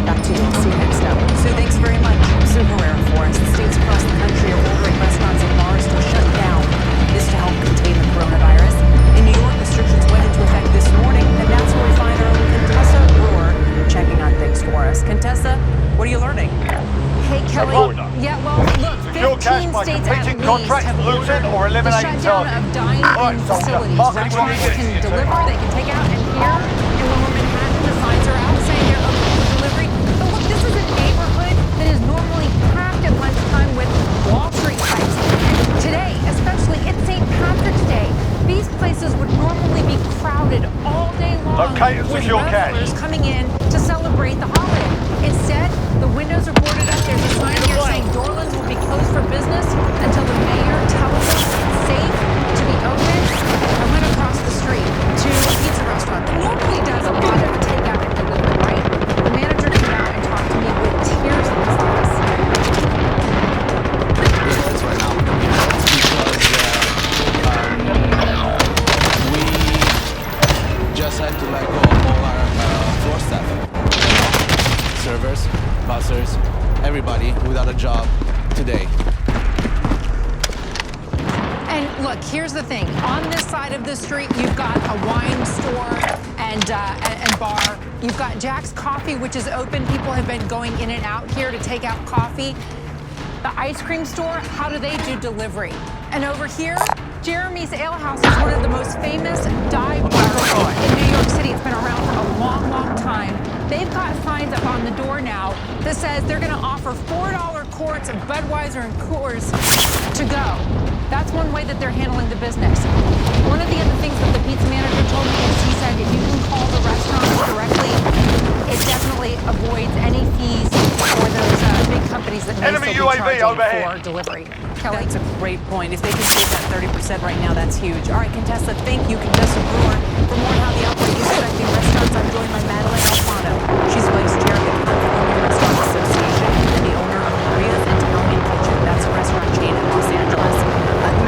back to you. See you next hour. Sue, thanks very much. Sue Herrera for us. The states across the country are ordering restaurants and bars to shut down. This to help contain the coronavirus. In New York, restrictions went into effect this morning, and that's where we find our own Contessa Brewer checking on things for us. Contessa, what are you learning? Hey, Kelly. Yeah, well, look, 15 states at least have ordered the shutdown of dine-in facilities. Restaurants can deliver, they can take out, and here in Lower Manhattan, the signs are out saying they're open for delivery. But look, this is a neighborhood that is normally packed at lunchtime with Wall Street types. And today, especially, it's St. Patrick's Day. These places would normally be crowded all day long with revelers coming in to celebrate the holiday. Instead, the windows are boarded up. There's a sign here saying Dorlands will be closed for business until the mayor tells us it's safe to be open. I went across the street to a pizza restaurant that normally does a lot of takeout and delivery, right? The manager came out and talked to me with tears in his eyes. Results right now. It's because we just had to let go of all our floor staff. Servers, bussers, everybody without a job today. And look, here's the thing. On this side of the street, you've got a wine store and bar. You've got Jack's Coffee, which is open. People have been going in and out here to take out coffee. The ice cream store, how do they do delivery? And over here, Jeremy's Ale House is one of the most famous dive bars in New York City. It's been around for a long, long time. They've got signs up on the door now that says they're going to offer $4 quarts of Budweiser and Coors to go. That's one way that they're handling the business. One of the other things that the pizza manager told me is he said if you can call the restaurants directly, it definitely avoids any fees for those big companies that may still be charging for delivery. Kelly? That's a great point. If they can save that 30% right now, that's huge. All right, Contessa, thank you. Contessa Brewer. For more on how the outbreak is affecting restaurants, I'm joined by Madeline Alfano. She's vice chair of the California Restaurant Association and the owner of Maria's Italian Kitchen. That's a restaurant chain in Los Angeles.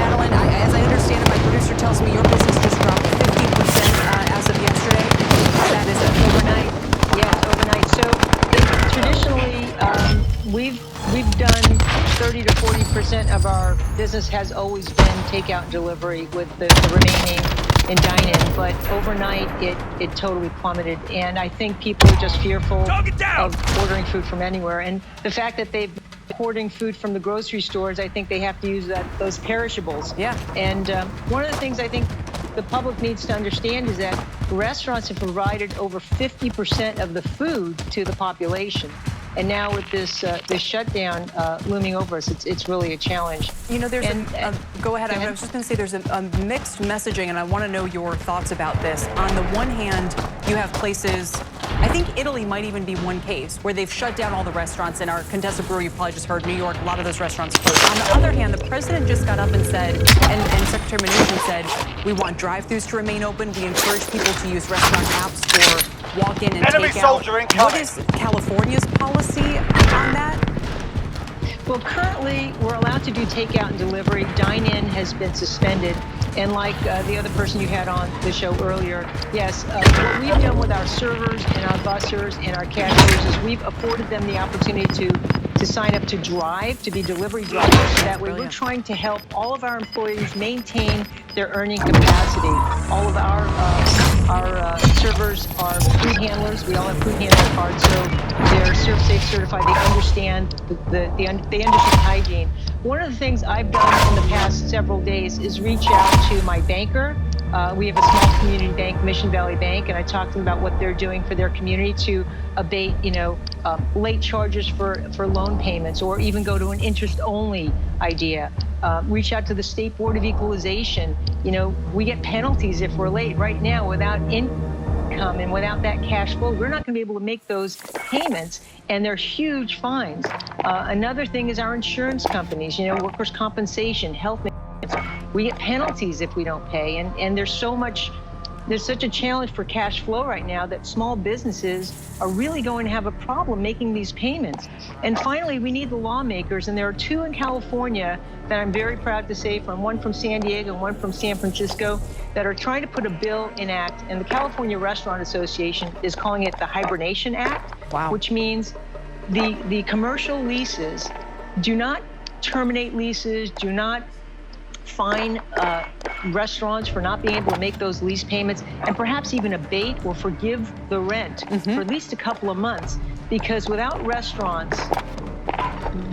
Madeline, as I understand it, my producer tells me your business just dropped 50% as of yesterday. That is overnight. Yeah, overnight. So traditionally, we've done 30 to 40% of our business has always been takeout and delivery, with the remaining in dine-in. But overnight, it totally plummeted, and I think people are just fearful of ordering food from anywhere. And the fact that they've been ordering food from the grocery stores, I think they have to use those perishables. Yeah. And one of the things I think the public needs to understand is that restaurants have provided over 50% of the food to the population. And now with this shutdown looming over us, it's really a challenge. You know, there's go ahead. I was just going to say there's a mixed messaging, and I want to know your thoughts about this. On the one hand, you have places, I think Italy might even be one case, where they've shut down all the restaurants. In our Contessa Brewer, you probably just heard, New York, a lot of those restaurants closed. On the other hand, the president just got up and said, and Secretary Mnuchin said, we want drive-thrus to remain open. We encourage people to use restaurant apps for walk-in and take-out. What is California's policy on that? Well, currently, we're allowed to do takeout and delivery. Dine-in has been suspended. And like the other person you had on the show earlier, yes, what we've done with our servers and our bussers and our cashiers is we've afforded them the opportunity to sign up to drive, to be delivery drivers. So that way we're trying to help all of our employees maintain their earning capacity. All of our servers are food handlers. We all have food handler cards, so they're ServSafe certified. They understand they understand hygiene. one of the things I've done in the past several days is reach out to my banker. We have a small community bank, Mission Valley Bank, and I talked to them about what they're doing for their community to abate, late charges for loan payments, or even go to an interest-only idea. Reach out to the State Board of Equalization. We get penalties if we're late. Right now, without income and without that cash flow, we're not going to be able to make those payments, and they're huge fines. Another thing is our insurance companies, workers' compensation, health insurance. We get penalties if we don't pay, and there's such a challenge for cash flow right now that small businesses are really going to have a problem making these payments. And finally, we need the lawmakers, and there are two in California that I'm very proud to say, one from San Diego and one from San Francisco, that are trying to put a bill in act, and the California Restaurant Association is calling it the Hibernation Act, which means the commercial leases do not terminate leases, do not fine restaurants for not being able to make those lease payments, and perhaps even abate or forgive the rent for at least a couple of months, because without restaurants,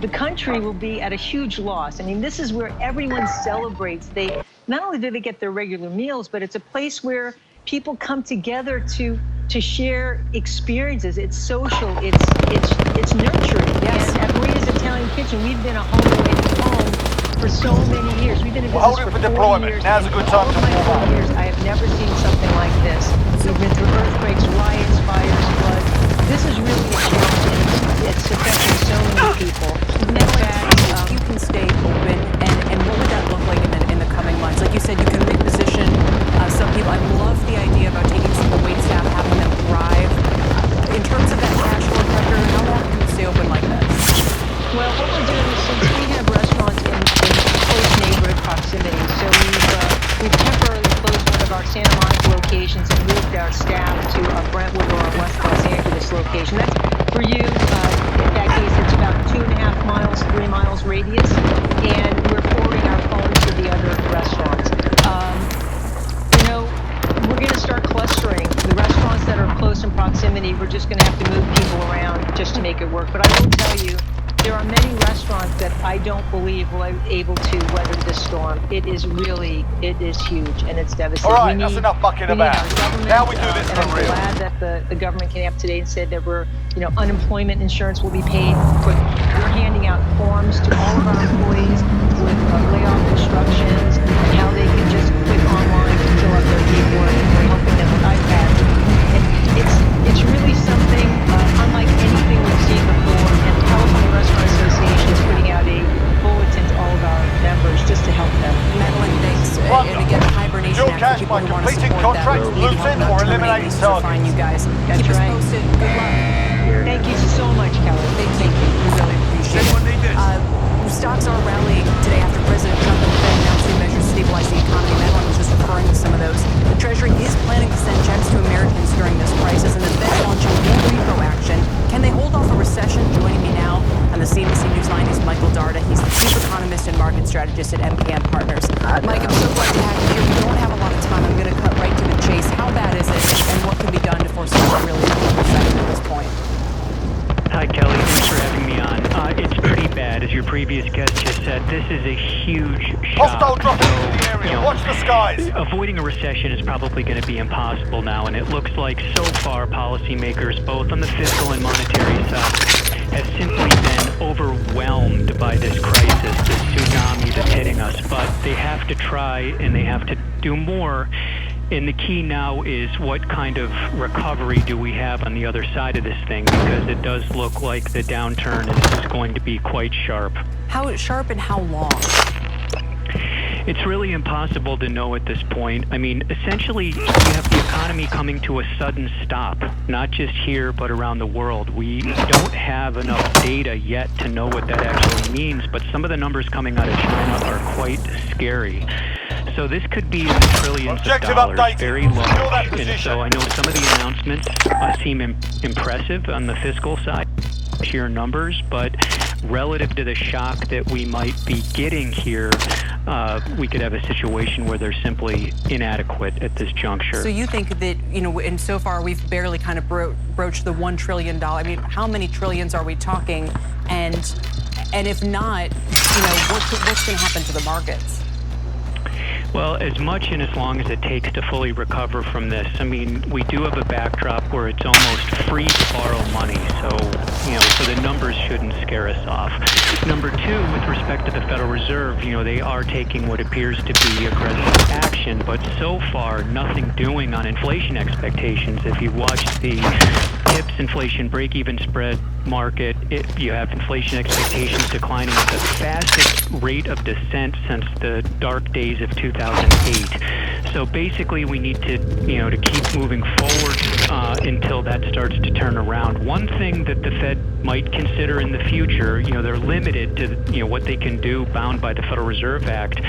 the country will be at a huge loss. I mean, this is where everyone celebrates. Not only do they get their regular meals, but it's a place where people come together to share experiences. It's social, it's nurturing. Yes. And at Maria's Italian Kitchen, we've been a home away from home for so many years. We've been in business for 40 years. Now's a good time to warm up. Years, I have never seen something like this. We've been through earthquakes, riots, fires, floods. This is really a challenge. It's affecting so many people. In fact, you can stay open, and what would that look like in the coming months? Like you said, you can reposition some people. I love the idea about taking some of the wait staff, having them thrive. In terms of that cash flow pressure, how long can you stay open like this? Well, what we're doing is, since we have restaurants in close neighborhood proximity, so we've temporarily closed one of our Santa Monica locations and moved our staff to Brentwood or our West Los Angeles location. That's for you. In that case, it's about 2.5 miles, 3 miles radius, and we're forwarding our phones to the other restaurants. We're going to start clustering. The restaurants that are close in proximity, we're just going to have to move people around just to make it work. But I will tell you, there are many restaurants that I don't believe will be able to weather this storm. It is huge, and it's devastating. All right, that's enough bucking about. Now we do this for real. I'm glad that the government came up today and said that unemployment insurance will be paid. We're handing out forms to all of our employees with layoff instructions and how they can just click online and fill out their paperwork, and we're helping them with iPads. And it's really something unlike anything we've seen before, and the California Restaurant Association is putting out a bulletin to all of our members just to help them. Madeline, thanks. And again, the Hibernation Act, for people who want to support that, we need help not terminating leases or fine you guys. Keep us posted. Good luck. Thank you so much, Kelly. Thank you. We really appreciate it. Stocks are rallying today after President Trump and the Fed announced new measures to stabilize the economy. Madeline was just referring to some of those. The Treasury is planning to send checks to Americans during this crisis, and the Fed launching more repo action. Can they hold off a recession? Joining me now on the CNBC Newsline is Michael Darda. He's the chief economist and market strategist at MKM Partners. Mike, I'm so glad to have you here. We don't have a lot of time. I'm going to cut right to the chase. How bad is it, and what can be done to force a really deep recession at this point? Hi, Kelly. Thanks for having me on. It's pretty bad. As your previous guest just said, this is a huge shock. Hostile dropping into the area. Watch the skies. Avoiding a recession is probably going to be impossible now, and it looks like so far policymakers, both on the fiscal and monetary side, have simply been overwhelmed by this crisis, this tsunami that's hitting us. But they have to try, and they have to do more. And the key now is what kind of recovery do we have on the other side of this thing, because it does look like the downturn is going to be quite sharp. How sharp and how long? It's really impossible to know at this point. I mean, essentially, you have the economy coming to a sudden stop, not just here, but around the world. We don't have enough data yet to know what that actually means, but some of the numbers coming out of China are quite scary. So this could be in the trillions of dollars, very large. And so I know some of the announcements seem impressive on the fiscal side, sheer numbers, but relative to the shock that we might be getting here, we could have a situation where they're simply inadequate at this juncture. So you think that, you know, and so far we've barely kind of broached the $1 trillion. I mean, how many trillions are we talking? And if not, you know, what's going to happen to the markets? Well, as much and as long as it takes to fully recover from this, I mean, we do have a backdrop where it's almost free to borrow money, so the numbers shouldn't scare us off. Number two, with respect to the Federal Reserve, you know, they are taking what appears to be aggressive action, but so far, nothing doing on inflation expectations. If you watch the TIPS inflation break-even spread market, you have inflation expectations declining at the fastest rate of descent since the dark days of 2008. So basically, we need to, to keep moving forward until that starts to turn around. One thing that the Fed might consider in the future, they're limited to, what they can do bound by the Federal Reserve Act,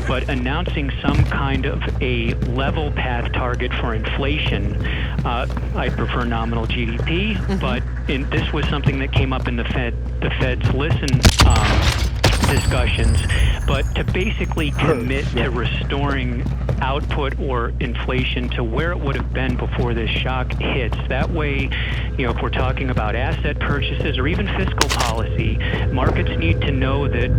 but announcing some kind of a level path target for inflation. I prefer nominal GDP, but this was something that came up in the Fed's listen discussions, but to basically commit to restoring output or inflation to where it would have been before this shock hits. That way, if we're talking about asset purchases or even fiscal policy, markets need to know that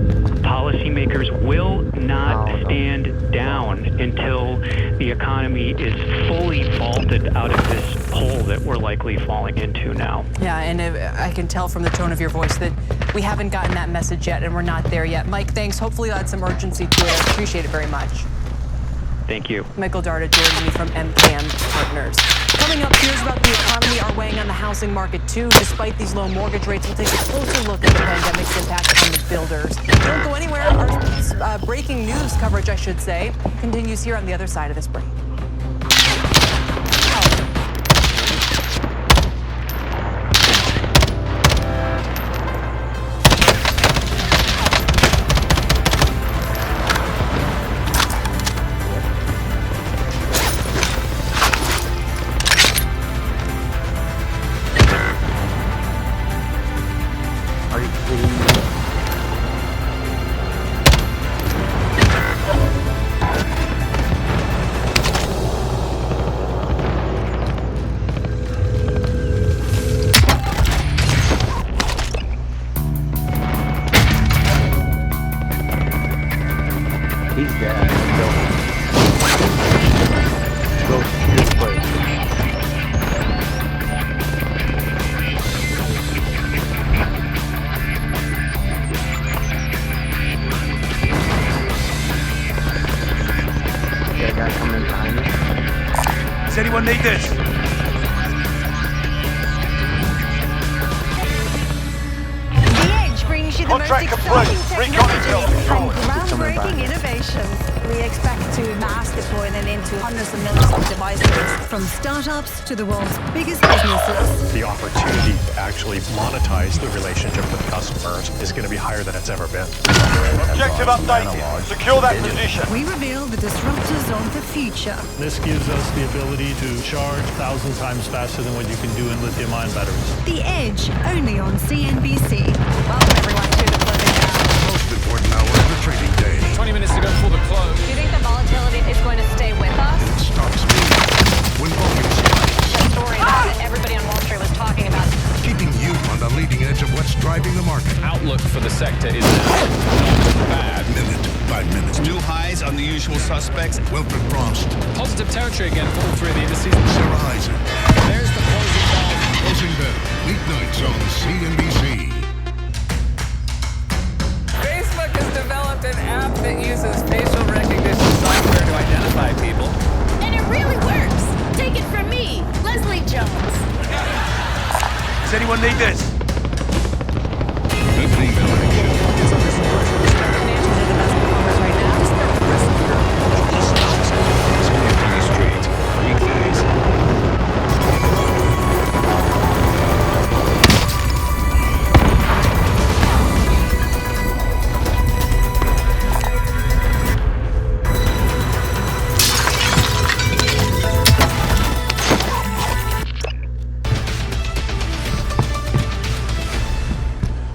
policymakers will not stand down until the economy is fully vaulted out of this hole that we're likely falling into now. Yeah, and I can tell from the tone of your voice that we haven't gotten that message yet, and we're not there yet. Mike, thanks. Hopefully you'll add some urgency to it. I appreciate it very much. Thank you. Michael Darda joining me from MKM Partners. Coming up, fears about the economy are weighing on the housing market, too. Despite these low mortgage rates, we'll take a closer look at the pandemic's impact on the builders. Don't go anywhere. Our breaking news coverage, I should say, continues here on the other side of this break. Does anyone need this? The Edge brings you the most exciting technology and groundbreaking innovations. We expect to mass deploy them into hundreds of millions of devices. From startups to the world's biggest businesses. The opportunity to actually monetize the relationship with customers is going to be higher than it's ever been. Objective updated. Secure that position. We reveal the disruptors of the future. This gives us the ability to charge 1,000 times faster than what you can do in lithium-ion batteries. The Edge, only on CNBC. Welcome everyone to the closing hour. Most important hour of the trading day. 20 minutes to go before the close. Do you think the volatility is going to stay with us? Stock speed when volume spikes. The story that everybody on Wall Street was talking about. Keeping you on the leading edge of what's driving the market. Outlook for the sector is not bad. Minute by minute. New highs on the usual suspects. Wilfred Frost. Positive territory again for all three of the indices. Sarah Eisen. There's the closing bell. Closing bell. Weeknights on CNBC. Facebook has developed an app that uses facial recognition software to identify people. And it really works. Take it from me, Leslie Jones. Does anyone need this? Opening bell action. It's under some pressure. The financials are the best performers right now. Just the rest of Street. Weekdays.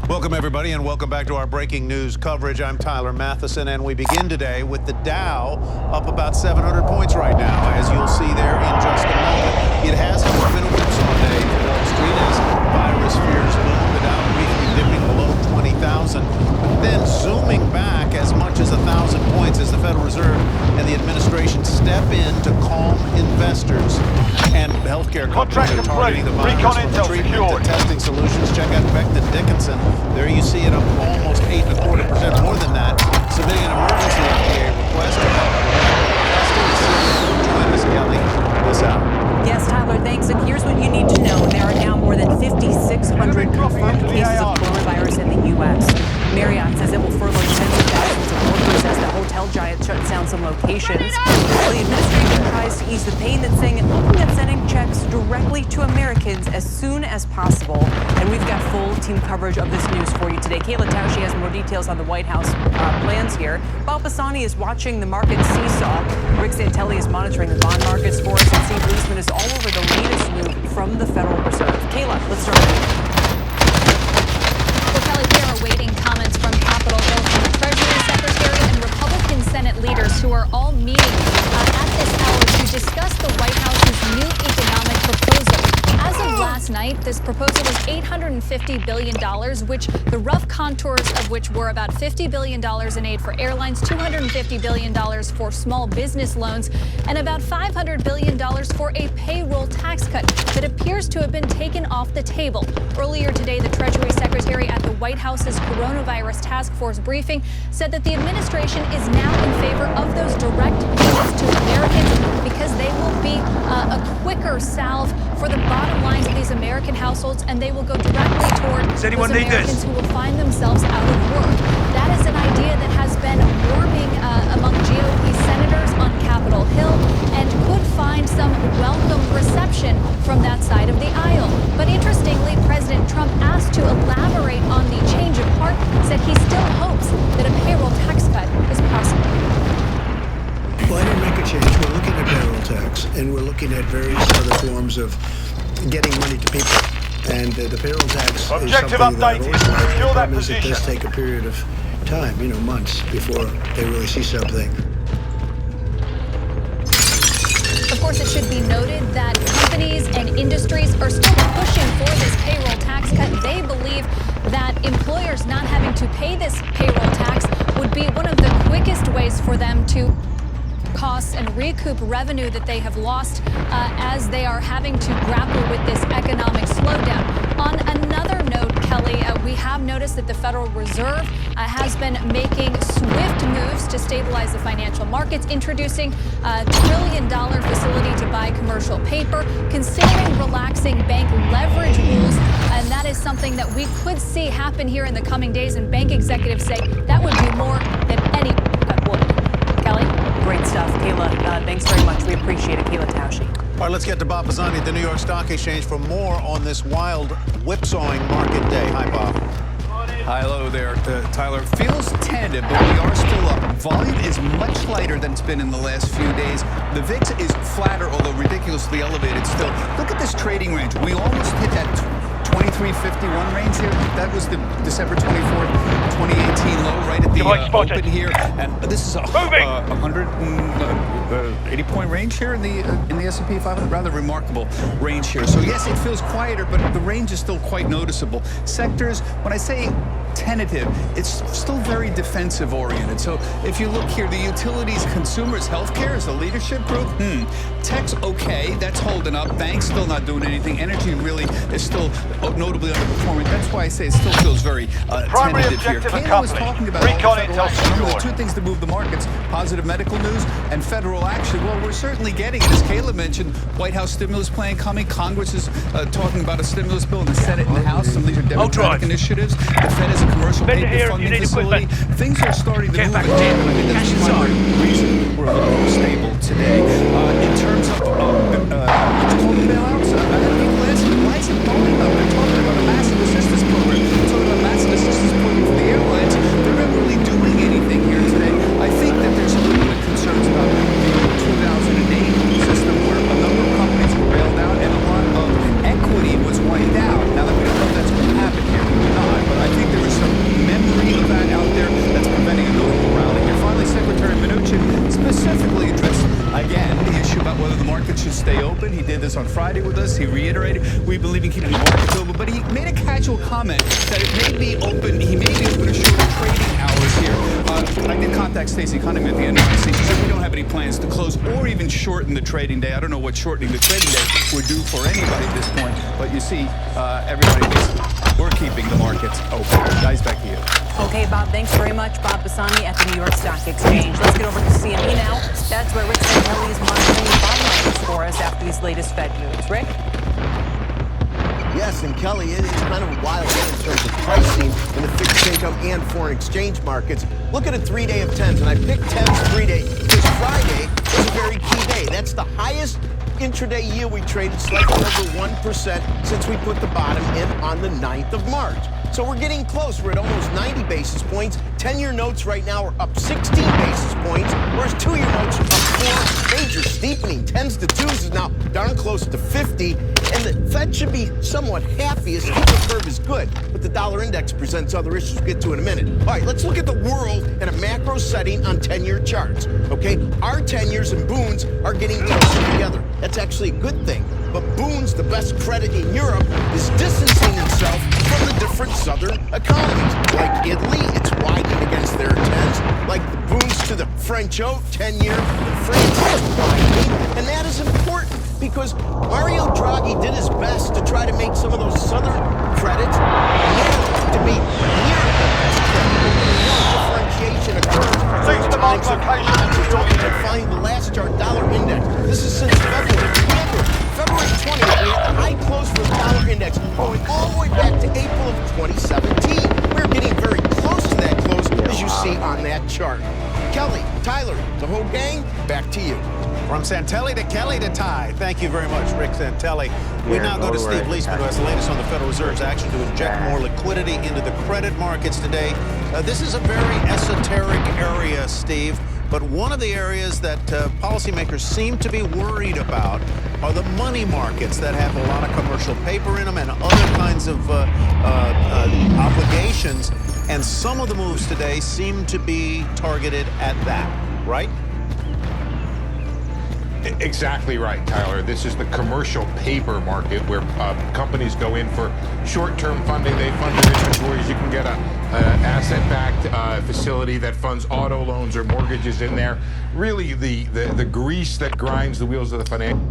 Welcome, everybody, and and welcome back to our breaking news coverage. I'm Tyler Matheson, and we begin today with the Dow up about 700 points right now, as you'll see there in just a moment. It has, however, been a whipsaw day for Wall Street as virus fears loom. The Dow briefly dipping below 20,000, then zooming back as much as 1,000 points as the Federal Reserve and the administration step in to calm investors. And healthcare companies are targeting the virus from treatment to testing solutions. Check out Becton Dickinson. There you see it up almost 8.25%, more than that, submitting an emergency FDA request to help testing. Join us, Kelly, this hour. Yes, Tyler, thanks. And here's what you need to know. There are now more than 5,600 confirmed cases of coronavirus in the U.S. Marriott says it will furlough tens of thousands of workers as the hotel giant shuts down some locations. While the administration tries to ease the pain, that's saying it's looking at sending checks directly to Americans as soon as possible. And we've got full team coverage of this news for you today. Kayla Tausche has more details on the White House plans here. Bob Bassani is watching the market seesaw. Rick Santelli is monitoring the bond markets for us, and Steve Leisman is all over the latest move from the Federal Reserve. Kayla, let's start with you. Well, Kelly, we are awaiting comments from Capitol Hill from the Treasury Secretary and Republican Senate leaders who are all meeting at this hour to discuss the White House's new economic proposal. As of last night, this proposal was $850 billion, which the rough contours of which were about $50 billion in aid for airlines, $250 billion for small business loans, and about $500 billion for a payroll tax cut that appears to have been taken off the table. Earlier today, the Treasury Secretary at the White House's coronavirus task force briefing said that the administration is now in favor of those direct payments to Americans because they will be a quicker salve for the bottom lines of these American households, and they will go directly toward those Americans who will find themselves out of work. That is an idea that has been warming among GOP senators on Capitol Hill and could find some welcome reception from that side of the aisle. But interestingly, President Trump, asked to elaborate on the change of heart, said he still hopes that a payroll tax cut is possible. Well, I didn't make a change. We're looking at payroll tax, and we're looking at various other forms of getting money to people. And the payroll tax is something that I've always liked. The problem is it does take a period of time, months, before they really see something. Of course, it should be noted that companies and industries are still pushing for this payroll tax cut. They believe that employers not having to pay this payroll tax would be one of the quickest ways for them to costs and recoup revenue that they have lost as they are having to grapple with this economic slowdown. On another note, Kelly, we have noticed that the Federal Reserve has been making swift moves to stabilize the financial markets, introducing a $1 trillion facility to buy commercial paper, considering relaxing bank leverage rules, and that is something that we could see happen here in the coming days, and bank executives say that would be more than any would. Kelly? Great stuff, Kayla. Thanks very much. We appreciate it, Kayla Tausche. All right, let's get to Bob Bassani at the New York Stock Exchange for more on this wild whipsawing market day. Hi, Bob. Hi, hello there, Tyler. Feels tentative, but we are still up. Volume is much lighter than it's been in the last few days. The VIX is flatter, although ridiculously elevated still. Look at this trading range. We almost hit that 2351 range here. That was the December 24th, 2018 low right at the open here. And this is a 180 point range here in the S&P 500. Rather remarkable range here. So yes, it feels quieter, but the range is still quite noticeable. Sectors, when I say tentative, it's still very defensive oriented. So if you look here, the utilities, consumers, healthcare is the leadership group. Tech's okay, that's holding up. Banks still not doing anything. Energy really is still notably underperforming. That's why I say it still feels very tentative here. Kayla was talking about all the federal action. Remember the two things that move the markets: positive medical news and federal action. Well, we're certainly getting it. As Kayla mentioned, White House stimulus plan coming. Congress is talking about a stimulus bill in the Senate and the House. Some of these are Democratic initiatives. The Fed is a commercial paper funding facility. Things are starting to move again, and I think that's the primary reason we're a little more stable today. In terms of what's called the bailouts, I had people asking, why is it going up? They're talking about a massive assistance program. They're talking about a massive assistance program for the airlines. They're not really doing anything here today. I think that there's a little bit of concerns about the 2008 system where a number of companies were bailed out and a lot of equity was wiped out. Now that we don't know if that's going to happen here or not, but I think there was some this on Friday with us. He reiterated we believe in keeping the markets open, but he made a casual comment that it may be open. He may be open to shorter trading hours here. I did contact Stacey Cunningham at the NYC. She said we don't have any plans to close or even shorten the trading day. I don't know what shortening the trading day would do for anybody at this point, but you see, everybody we're keeping the markets open. Guys, back to you. Okay, Bob, thanks very much. Bob Bassani at the New York Stock Exchange. Let's get over to CME now. That's where Rick Santelli is monitoring the bond markets for us after these latest Fed moves. Rick? Yes, and Kelly, it is kind of a wild day in terms of pricing in the fixed income and foreign exchange markets. Look at a 3-day of 10s, and I picked 10s 3-day because Friday was a very key day. That's the highest intraday yield we traded, slightly over 1% since we put the bottom in on the 9th of March. So we're getting close. We're at almost 90 basis points. 10-year notes right now are up 16 basis points, whereas 2-year notes are up 4. Major steepening. 10s to 2s is now darn close to 50. And the Fed should be somewhat happy. A steeper curve is good, but the dollar index presents other issues we'll get to in a minute. All right, let's look at the world in a macro setting on 10-year charts, okay? Our 10-years and Boons are getting closer together. That's actually a good thing. But Boons, the best credit in Europe, is distancing itself from the different southern economies. Like Italy, it's widening against their 10s. Like the Boons to the French 10-year in France is widening. And that is important because Mario Draghi did his best to try to make some of those southern credits to be near the best credit. Differentiation occurs. And find the last chart, dollar index. This is since February. Remember, February 20th, we had a high close for the dollar index going all the way back to April of 2017. We're getting very close to that close, as you see on that chart. Kelly, Tyler, the whole gang, back to you. From Santelli to Kelly to Ty. Thank you very much, Rick Santelli. We now go to Steve Leisman, who has the latest on the Federal Reserve's action to inject more liquidity into the credit markets today. This is a very esoteric area, Steve, but one of the areas that policymakers seem to be worried about are the money markets that have a lot of commercial paper in them and other kinds of obligations. And some of the moves today seem to be targeted at that, right? Exactly right, Tyler. This is the commercial paper market where companies go in for short-term funding. They fund their inventories. You can get an asset-backed facility that funds auto loans or mortgages in there. Really, the grease that grinds the wheels of the financial.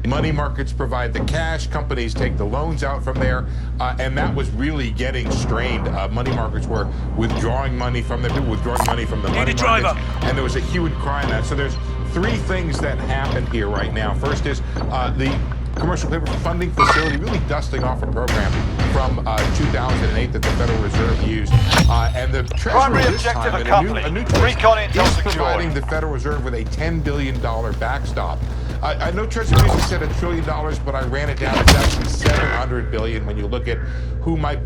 Money markets provide the cash. Companies take the loans out from there, and that was really getting strained. Money markets were withdrawing money from the money markets, and there was a hue and cry on that. So there's three things that happen here right now. First is the commercial paper funding facility really dusting off a program from 2008 that the Federal Reserve used. And the Treasury this time, a new Treasury is providing the Federal Reserve with a $10 billion backstop. I know Treasury usually said $1 trillion, but I ran it down. It's actually $700 billion when you look at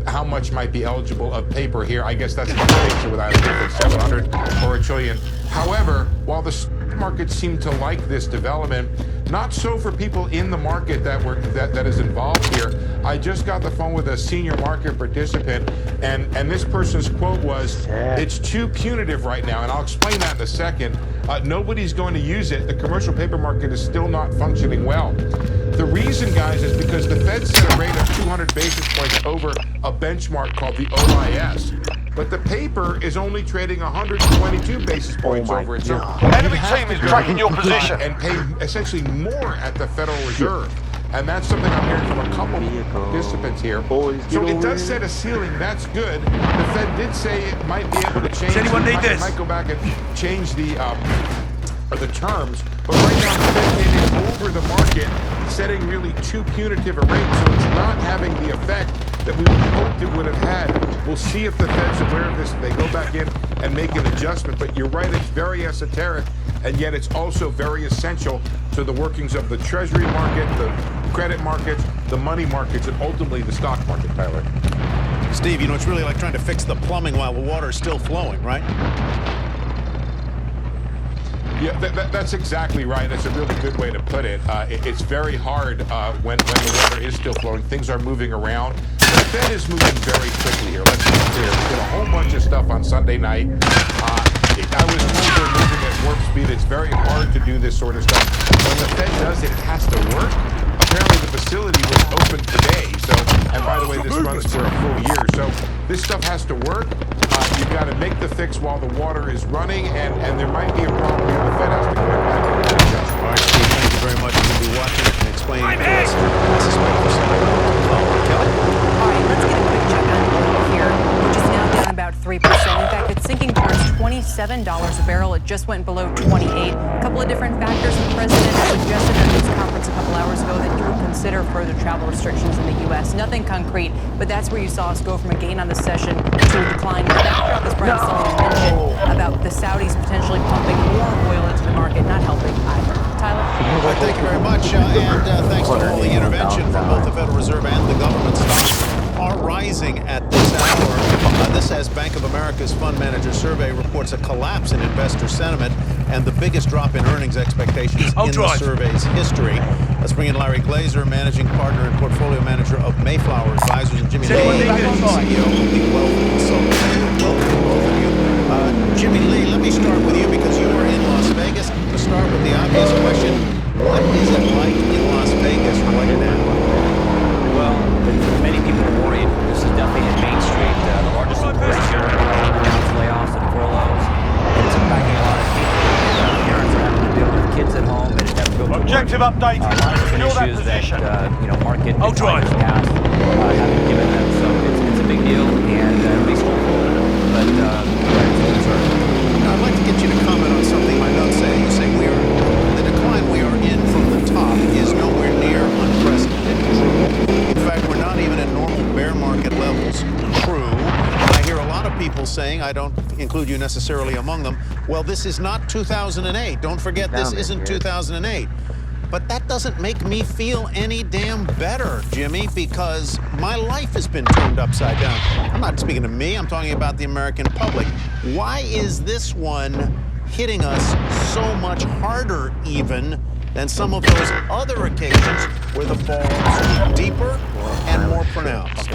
how much might be eligible of paper here. I guess that's the distinction without a difference, 700 or $1 trillion. However, while the stock markets seem to like this development, not so for people in the market that is involved here. I just got the phone with a senior market participant, and this person's quote was, "It's too punitive right now," and I'll explain that in a second. Nobody's going to use it. The commercial paper market is still not functioning well. The reason, guys, is because the Fed set a rate of 200 basis points over a benchmark called the OIS. But the paper is only trading 122 basis points over it. So enemy team is tracking your position and pay essentially more at the Federal Reserve. And that's something I'm hearing from a couple of participants here. So it does set a ceiling. That's good. The Fed did say it might be able to change. Does anyone need this? Might go back and change the terms. But right now, the Fed came in over the market, setting really too punitive a rate. So it's not having the effect that we hoped it would have had. We'll see if the Fed's aware of this. They go back in and make an adjustment. But you're right, it's very esoteric, and yet it's also very essential to the workings of the Treasury market, the credit markets, the money markets, and ultimately the stock market, Tyler. Steve, you know, it's really like trying to fix the plumbing while the water is still flowing, right? Yeah, that's exactly right. That's a really good way to put it. It's very hard when the water is still flowing. Things are moving around. The Fed is moving very quickly here. Let's be clear. We did a whole bunch of stuff on Sunday night. I was told they're moving at warp speed. It's very hard to do this sort of stuff. When the Fed does it, it has to work. apparently the facility was open today. So, and by the way, this runs for a full year. So this stuff has to work. You've got to make the fix while the water is running, and there might be a problem here. The Fed has to go back and adjust. All right, Steve, thank you very much. We'll be watching it and explaining it to us. I suspect there's something to follow. Kelly? All right, let's get a quick check on oil here, which is now down about 3%. In fact, it's sinking towards $27 a barrel. It just went below 28. A couple of different factors. The president suggested at his conference a couple hours ago that he would consider further travel restrictions in the U.S. Nothing concrete, but that's where you saw us go from a gain on the session to a decline. The backdrop, as Brian Sullivan mentioned, about the Saudis potentially pumping more oil into the market, not helping either. Tyler? Well, thank you very much, and thanks to all the intervention from both the Federal Reserve and the government, stocks are rising at this hour. This, as Bank of America's Fund Manager Survey reports a collapse in investor sentiment and the biggest drop in earnings expectations in the survey's history. Let's bring in Larry Glazer, Managing Partner and Portfolio Manager of Mayflower Advisors, and Jimmy Lee, CEO of the Wealth Consultant. Welcome to both of you. Jimmy Lee, let me start with you because you are in Las Vegas. To start with the obvious question, what is it like in Las Vegas right now? Well, many people are worried. This is definitely in Main Street, the largest employer here, announced layoffs and furloughs. And it's impacting a lot of people. Parents are having to deal with kids at home and have to go to Objective work. update. A lot of different issues that market declines past haven't given them. So it's a big deal, and everybody's hopeful. But I'd like to get you to comment on something my notes say. You say the decline we are in from the top is nowhere near unprecedented. True. In fact, we're not even at normal bear market levels. True. I hear a lot of people saying, I don't include you necessarily among them, well, this is not 2008. Don't forget, this isn't 2008. But that doesn't make me feel any damn better, Jimmy, because my life has been turned upside down. I'm not speaking to me, I'm talking about the American public. Why is this one hitting us so much harder even than some of those other occasions where the fall is deeper and more pronounced?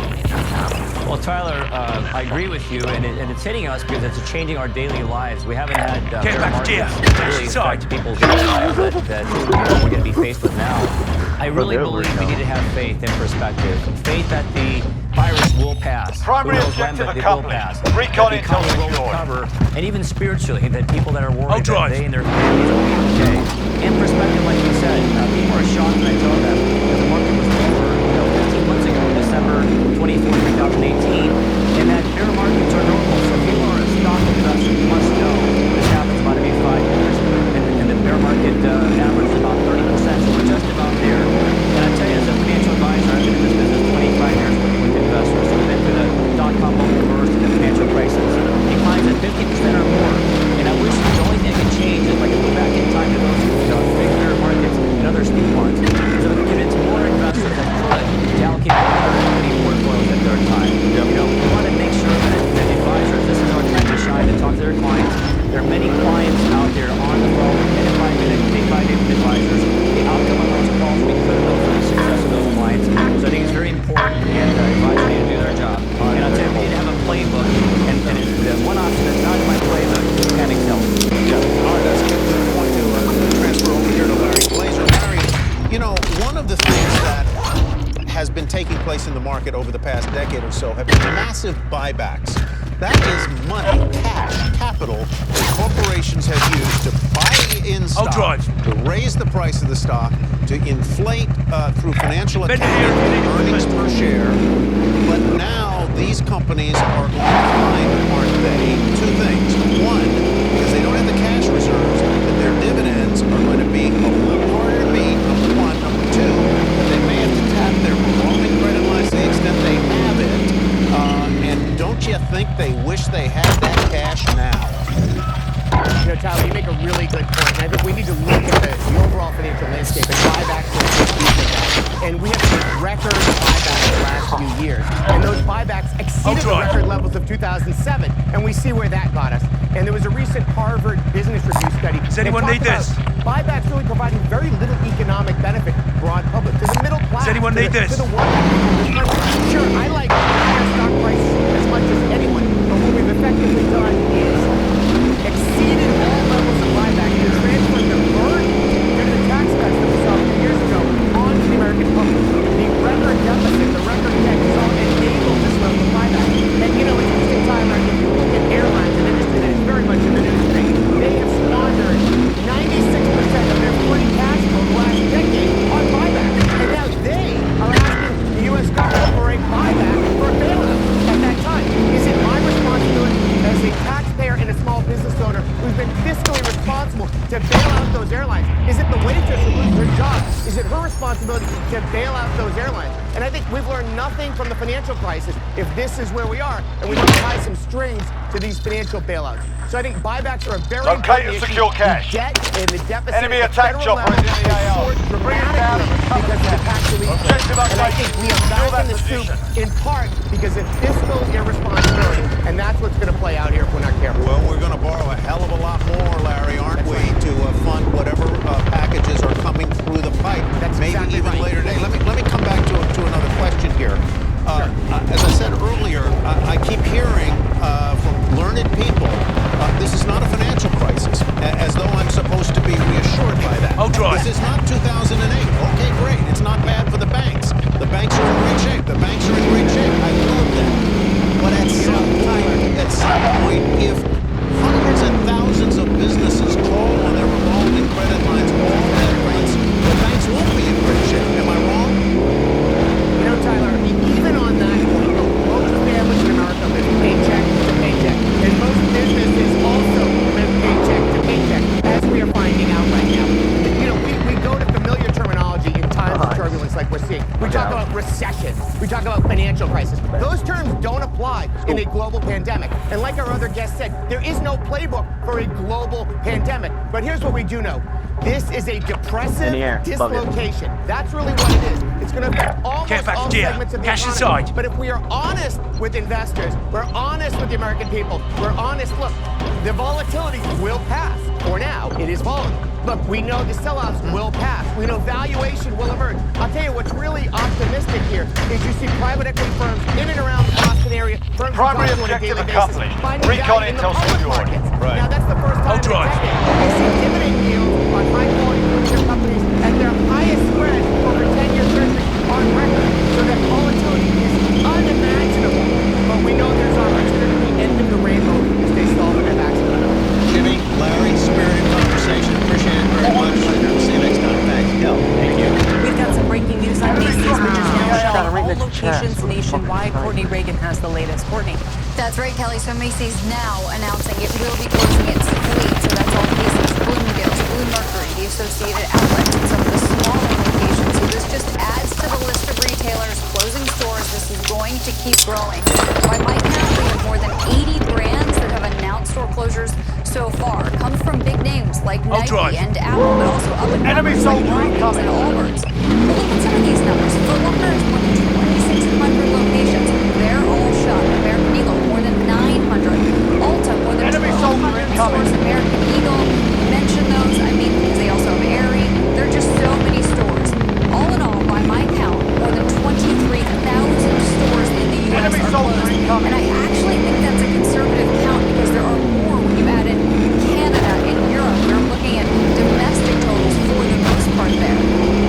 Well, Tyler, I agree with you, and it's hitting us because it's changing our daily lives. We haven't had bear markets really affect people's daily lives that we're going to be faced with now. I really believe we need to have faith and perspective. Faith that the virus will pass. Primary Who knows when, but it will pass. That the economy will recover, and even spiritually, that people that are worried that they and their families will be okay. In perspective, like you said, people are shocked when I tell them that the market was lower 15 months ago, December 24, 2018, and that bear markets are normal. So if you are a stock investor, you must know this happens about every 5 years, and the bear market average is about 30%, so we're just about there. And I tell you, as a financial advisor, I've been in this business 25 years working with investors. So we've been through the dot-com bubble burst and the financial crisis. Declines at 50% or more. And I wish the only thing I could change is if I could go back in time to those big bear markets and other steep ones, so we could convince more investors that could to allocate more equity portfolios at their time. We want to make sure that advisors, this is our time to shine, to talk to their clients. There are many clients out there on the phone, and if I did day by day with advisors, the outcome of those calls we could have for the success of those clients. So I think it's very important, and advisors need to do their job. And I'll tell you, we need to have a playbook, and it's one option that's not in my playbook is panic selling. All right, that's a good point to transfer over here to Larry Glazer. Larry, one of the things that has been taking place in the market over the past decade or so have been massive buybacks. That is money, cash, capital that corporations have used to buy in stock, to raise the price of the stock, to inflate through financial accounting earnings per share. But now these companies are going behind, aren't they? Two things. One, because they don't have the cash reserves, that their dividends are going to be a little harder to meet, number one. Number two, that they may have to tap their revolving credit lines to the extent they have it. And don't you think they wish they had that cash now? Tyler, you make a really good point. And I think we need to look at the overall financial landscape and buybacks and we have seen record buybacks in the last few years. And those buybacks exceeded the record levels of 2007. And we see where that got us. And there was a recent Harvard Business Review study. Does anyone need this? Buybacks really providing very little economic benefit to the broad public, to the middle class. Does anyone need this? To the working. Sure, I like higher stock prices as much as anyone. But what we've effectively done is exceeded all levels of buyback and transferred the burden due to the tax cuts that we saw a few years ago onto the American and a small business owner who's been fiscally responsible to bail out those airlines? Is it the waitress who loses her job? Is it her responsibility to bail out those airlines? And I think we've learned nothing from the financial crisis if this is where we are, and we want to tie some strings to these financial bailouts. So I think buybacks are a very important issue. Secure cash. The debt and the deficit Enemy at the attack federal chopper level in the AO. soared dramatically because of the tax relief plan. And I think we are back in the soup in part because of fiscal irresponsibility, and that's what's going to play out here if we're not careful. Well, we're going to borrow a hell of a lot more, Larry, aren't we, to fund whatever packages are coming through the pipe, maybe exactly even right. later today. Let me come back to another question here. As I said earlier, I keep hearing from learned people, this is not a financial crisis, as though I'm supposed to be reassured by that. This is not 2008. Okay, great. It's not bad for the banks. The banks are in great shape. The banks are in great shape. I love that. But at some point, if hundreds and thousands of businesses call on their revolving credit lines all at once, the banks won't be in great shape. Am I wrong? You know, Tyler, even on that point, most families in America live paycheck to paycheck. And most businesses also live paycheck to paycheck, as we are finding out right now. You know, we go to familiar terminology in times of turbulence like we're seeing. We talk about recession. We talk about financial crisis. Those terms don't apply in a global pandemic. And like our other guest said, there is no playbook for a global pandemic. But here's what we do know. This is a depressive dislocation. That's really what it is. It's going to affect almost all segments of the economy. But if we are honest with investors, we're honest with the American people, we're honest, look, the volatility will pass. For now, it is volatile. Look, we know the sellouts will pass. We know valuation will emerge. I'll tell you what's really optimistic here is you see private equity firms in and around the Boston area, firms Primary on a objective daily basis, accomplished. finding Recon value in the intel public secured. markets. Right. Now, that's the first time in a decade we see dividend yields on high-quality blue-chip companies at their highest spread over 10-year treasuries on record. So that volatility is unimaginable. But we know there's opportunity at the end of the rainbow as they solve it at accident. Jimmy, Larry, spirited conversation. Appreciate it very much. See you next time. Thanks, Kel. Thank you. We've got some breaking news on Macy's, which is now shutting all locations nationwide. Courtney Reagan has the latest. Courtney. That's right, Kelly. So Macy's now announcing it will be closing its fleet. So that's all Macy's, Bloomingdale's, Bluemercury, the Associated Outlets, and some of the smaller locations. So this just adds to the list of retailers closing stores. This is going to keep growing. By my count, we have more than 80 brands that have announced store closures so far. Comes from big names like Nike and Apple, but also up and comers like Walgreens and Allbirds. But look at some of these numbers. Foot Locker has more than 2,600 locations. They're all shut. American Eagle, more than 900. Ulta, more than 1,200 stores. American Eagle, mention those. I mean, because they also have Aerie. There are just so many stores. All in all, by my count, more than 23,000 stores in the U.S. are closed. And I actually think that's a conservative count because there are more when you add in Canada and Europe. We're looking at domestic totals for the most part there.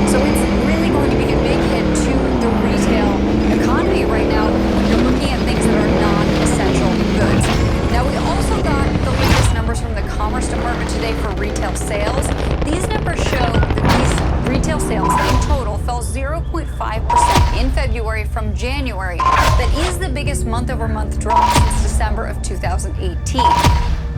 So it's really going to be a big hit to the retail economy right now when you're looking at things that are non-essential goods. Now, we also got the latest numbers from the Commerce Department today for retail sales. These numbers show that these retail sales in total fell 0.5% in February from January. That is the biggest month-over-month drop since December of 2018.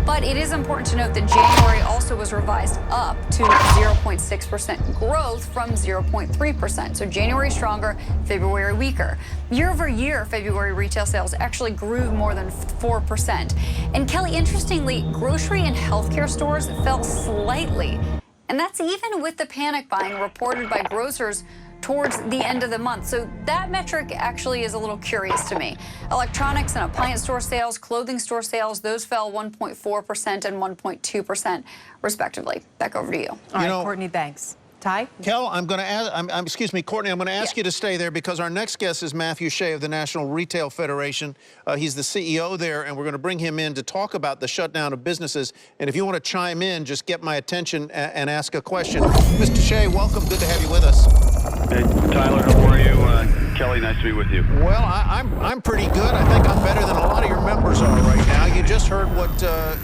But it is important to note that January also was revised up to 0.6% growth from 0.3%. So January stronger, February weaker. Year over year, February retail sales actually grew more than 4%. And Kelly, interestingly, grocery and healthcare stores fell slightly. And that's even with the panic buying reported by grocers towards the end of the month. So that metric actually is a little curious to me. Electronics and appliance store sales, clothing store sales, those fell 1.4% and 1.2% respectively. Back over to you. All right, Courtney, thanks. Ty? Kel, I'm going to ask, excuse me, Courtney, I'm going to ask you to stay there because our next guest is Matthew Shea of the National Retail Federation. He's the CEO there, and we're going to bring him in to talk about the shutdown of businesses. And if you want to chime in, just get my attention and ask a question. Mr. Shea, welcome. Good to have you with us. Hey, Tyler, how are you? Kelly, nice to be with you. Well, I'm pretty good. I think I'm better than a lot of your members are right now. You just heard what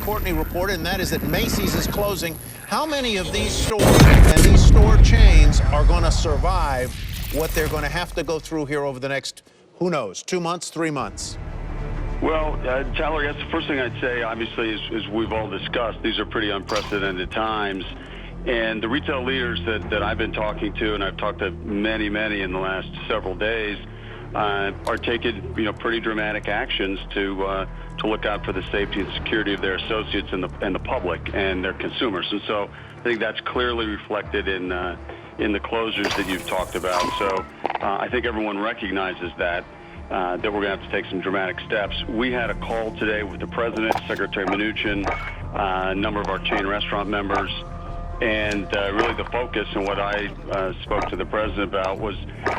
Courtney reported, and that is that Macy's is closing. How many of these stores and these store chains are going to survive what they're going to have to go through here over the next, who knows, 2 months, 3 months? Well, Tyler, I guess the first thing I'd say, obviously, is we've all discussed, these are pretty unprecedented times. And the retail leaders that I've been talking to, and I've talked to many in the last several days, are taking pretty dramatic actions to look out for the safety and security of their associates and the public and their consumers. And so I think that's clearly reflected in the closures that you've talked about. So I think everyone recognizes that we're going to have to take some dramatic steps. We had a call today with the president, Secretary Mnuchin, a number of our chain restaurant members, and really the focus and what I spoke to the president about was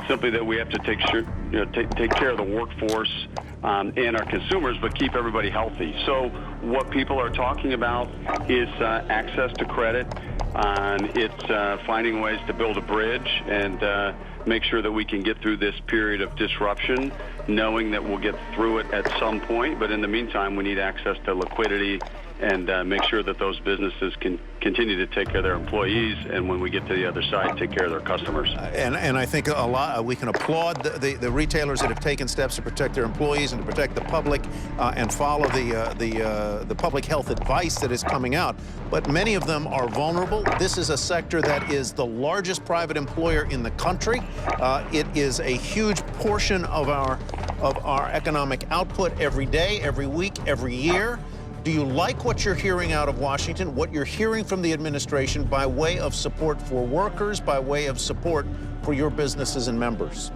simply that we have to take care of the workforce and our consumers, but keep everybody healthy. So what people are talking about is access to credit. It's finding ways to build a bridge and make sure that we can get through this period of disruption, knowing that we'll get through it at some point. But in the meantime, we need access to liquidity and make sure that those businesses can continue to take care of their employees, and when we get to the other side, take care of their customers. And I think a lot we can applaud the retailers that have taken steps to protect their employees and to protect the public and follow the public health advice that is coming out. But many of them are vulnerable. This is a sector that is the largest private employer in the country. It is a huge portion of our economic output every day, every week, every year. Do you like what you're hearing out of Washington, what you're hearing from the administration by way of support for workers, by way of support for your businesses and members?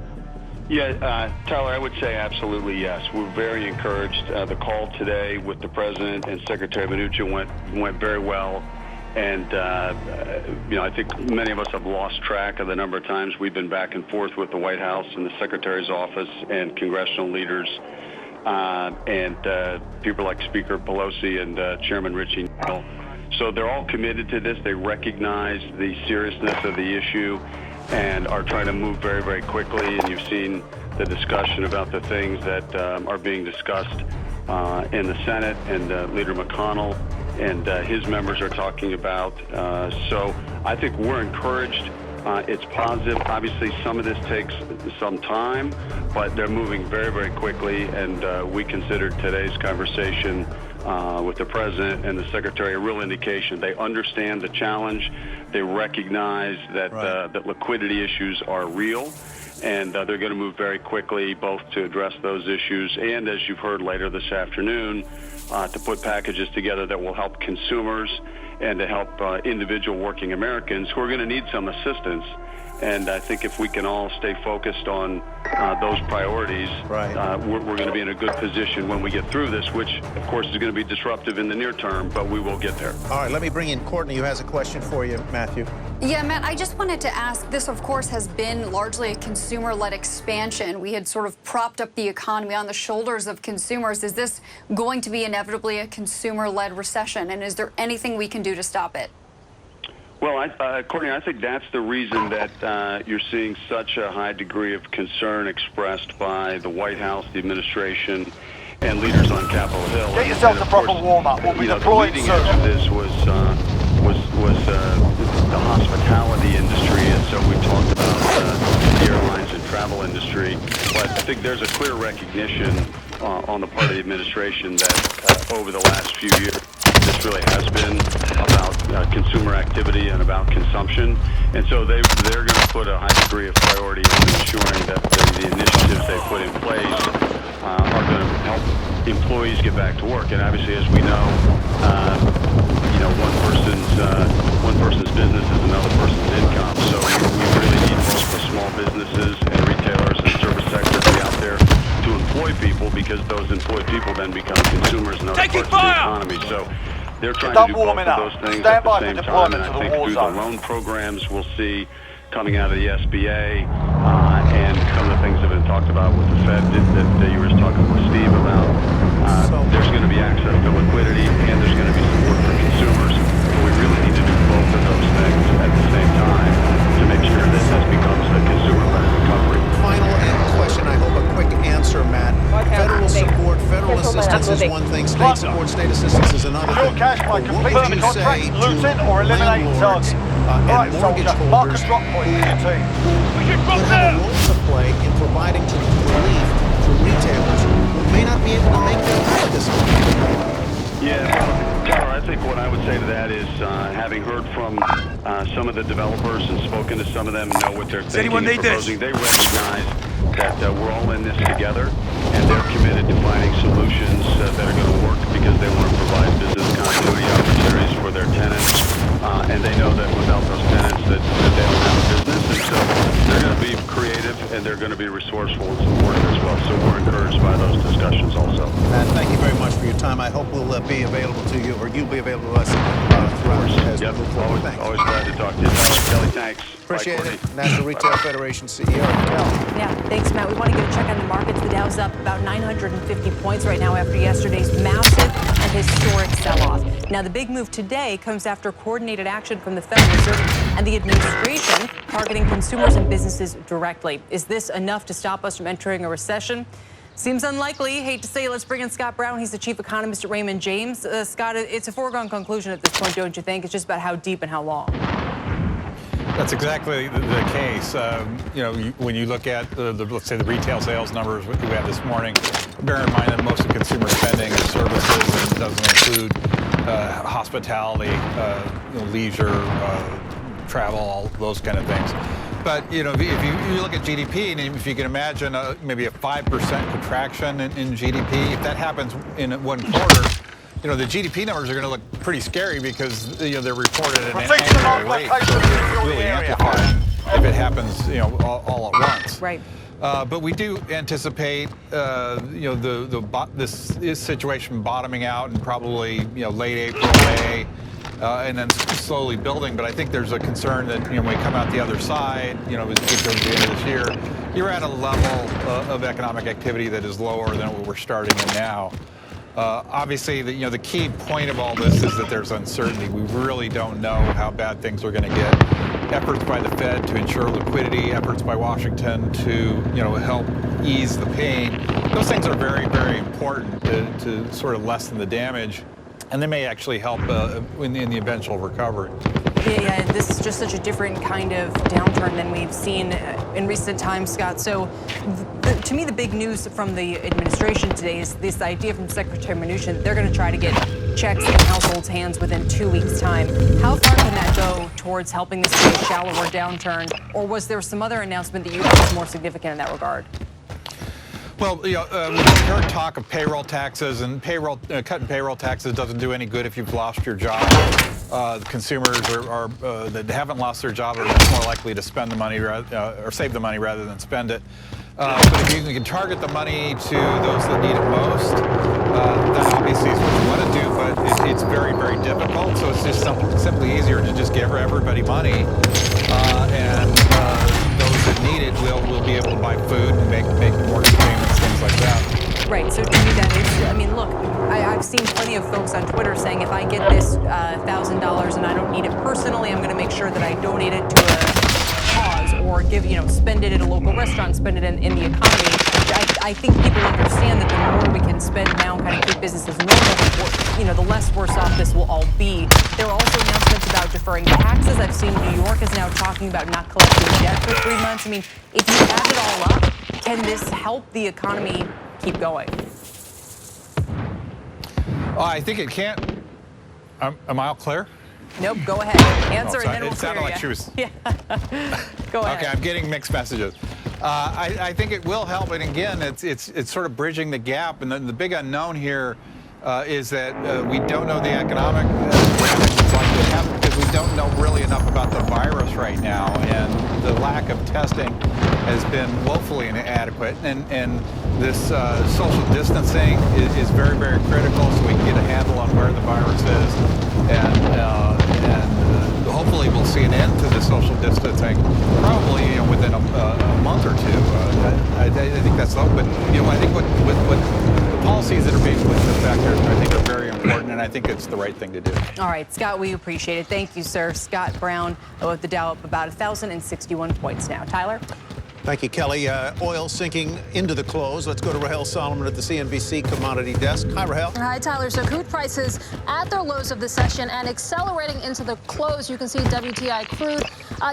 Yeah, Tyler, I would say absolutely yes. We're very encouraged. The call today with the president and Secretary Mnuchin went very well. And, I think many of us have lost track of the number of times we've been back and forth with the White House and the Secretary's office and congressional leaders. And people like Speaker Pelosi and Chairman Ritchie. So they're all committed to this. They recognize the seriousness of the issue and are trying to move very quickly. And you've seen the discussion about the things that are being discussed in the Senate, and Leader McConnell and his members are talking about. So I think we're encouraged. It's positive. Obviously, some of this takes some time, but they're moving very quickly, and we consider today's conversation with the president and the secretary a real indication. They understand the challenge. They recognize that that liquidity issues are real, and they're going to move very quickly both to address those issues and, as you've heard later this afternoon, to put packages together that will help consumers and to help individual working Americans who are going to need some assistance. And I think if we can all stay focused on those priorities, we're going to be in a good position when we get through this, which, of course, is going to be disruptive in the near term, but we will get there. All right, let me bring in Courtney, who has a question for you, Matthew. Yeah, Matt, I just wanted to ask, this, of course, has been largely a consumer-led expansion. We had sort of propped up the economy on the shoulders of consumers. Is this going to be inevitably a consumer-led recession, and is there anything we can do to stop it? Well, Courtney, I think that's the reason that you're seeing such a high degree of concern expressed by the White House, the administration, and leaders on Capitol Hill. Get yourself a proper warm-up. We'll be deployed soon. The leading edge of this was the hospitality industry, and so we talked about the airlines and travel industry. But I think there's a clear recognition on the part of the administration that over the last few years, this really has been about consumer activity and about consumption. And so they're going to put a high degree of priority on ensuring that the initiatives they put in place are going to help employees get back to work. And obviously, as we know, one person's business is another person's income. So we really need both the small businesses and retailers and service sector to be out there to employ people, because those employed people then become consumers in other parts of the economy. So they're trying to do both of those things at the same time, and I think through the loan programs we'll see coming out of the SBA and some of the things that have been talked about with the Fed that you were talking with Steve about, there's going to be access to liquidity and there's going to be support for consumers. But we really need to do both of those things at the same time to make sure that this becomes a consumer-led recovery. Final question, I hope a quick answer, Matt. Federal support, federal assistance is one thing, state support, state assistance is another thing. What would you say to landlords and mortgage holders who could have a role to play in providing relief to retailers who may not be able to make their way this morning. Yeah, well, Tyler, I think what I would say to that is, having heard from some of the developers and spoken to some of them, know what they're thinking and proposing, they recognize that we're all in this together, and they're committed to finding solutions that are going to work because they want to provide business continuity opportunities for their tenants, and they know that without those tenants that they don't have a business, and so they're going to be creative and they're going to be resourceful and supportive as well. So we're encouraged by those discussions also. Matt, thank you very much for your time. I hope we'll be available to you, or you'll be available to us throughout as we move forward. Always glad to talk to you. Kelly, thanks. Appreciate it. National Retail Federation CEO. Kelly. Yeah, thanks, Matt. We want to get a check on the markets. The Dow's up about 950 points right now after yesterday's massive and historic sell-off. Now, the big move today comes after coordinated action from the Federal Reserve and the administration targeting consumers and businesses directly. Is this enough to stop us from entering a recession? Seems unlikely. Hate to say it. Let's bring in Scott Brown. He's the chief economist at Raymond James. Scott, it's a foregone conclusion at this point, don't you think? It's just about how deep and how long. That's exactly the case. When you look at let's say the retail sales numbers we have this morning, bear in mind that most of consumer spending is services and doesn't include hospitality, leisure, travel, all those kind of things. But if you look at GDP, and if you can imagine maybe a 5% contraction in GDP, if that happens in one quarter, the GDP numbers are going to look pretty scary because they're reported at an annual rate, so it's really amplified if it happens all at once. Right. But we do anticipate this situation bottoming out in probably late April, May. And then slowly building. But I think there's a concern that when we come out the other side, as we get towards the end of this year, you're at a level of economic activity that is lower than what we're starting in now. Obviously, the key point of all this is that there's uncertainty. We really don't know how bad things are going to get. Efforts by the Fed to ensure liquidity, efforts by Washington to help ease the pain. Those things are very, very important to sort of lessen the damage. And they may actually help in the eventual recovery. Yeah, this is just such a different kind of downturn than we've seen in recent times, Scott. So to me, the big news from the administration today is this idea from Secretary Mnuchin. They're going to try to get checks in households' hands within 2 weeks' time. How far can that go towards helping this be a shallower downturn? Or was there some other announcement that you thought was more significant in that regard? Well, we've heard talk of payroll taxes, and cutting payroll taxes doesn't do any good if you've lost your job. The consumers that haven't lost their job are much more likely to spend the money or save the money rather than spend it. But if you can target the money to those that need it most, that obviously is what you want to do, but it's very, very difficult. So it's just simply easier to just give everybody money, and those that need it will be able to buy food and make mortgage payments, things like that. Right, so to me that is, look, I've seen plenty of folks on Twitter saying if I get this $1,000 and I don't need it personally, I'm going to make sure that I donate it to a cause or spend it at a local restaurant, spend it in the economy. I think people understand that the more we can spend now and kind of keep businesses normal, the less worse off this will all be. There are also announcements about deferring taxes. I've seen New York is now talking about not collecting debt for 3 months. If you add it all up, can this help the economy keep going? I think it can. Am I all clear? Nope, go ahead. Answer and then we'll clear you. It sounded like she was. Yeah. Go ahead. Okay, I'm getting mixed messages. I think it will help, and again, it's sort of bridging the gap. And the big unknown here is that we don't know the economic damage it's likely to happen because we don't know really enough about the virus right now, and the lack of testing has been woefully inadequate. And this social distancing is very, very critical, so we can get a handle on where the virus is, and hopefully we'll see an end to the social distancing probably within a month or two. I think that's the hope. But I think what the policies that are being put into effect here, I think are very important, and I think it's the right thing to do. All right, Scott, we appreciate it. Thank you, sir. Scott Brown with the Dow up about 1,061 points now. Tyler? Thank you, Kelly. Oil sinking into the close. Let's go to Rahel Solomon at the CNBC commodity desk. Hi, Rahel. Hi, Tyler. So crude prices at their lows of the session and accelerating into the close. You can see WTI crude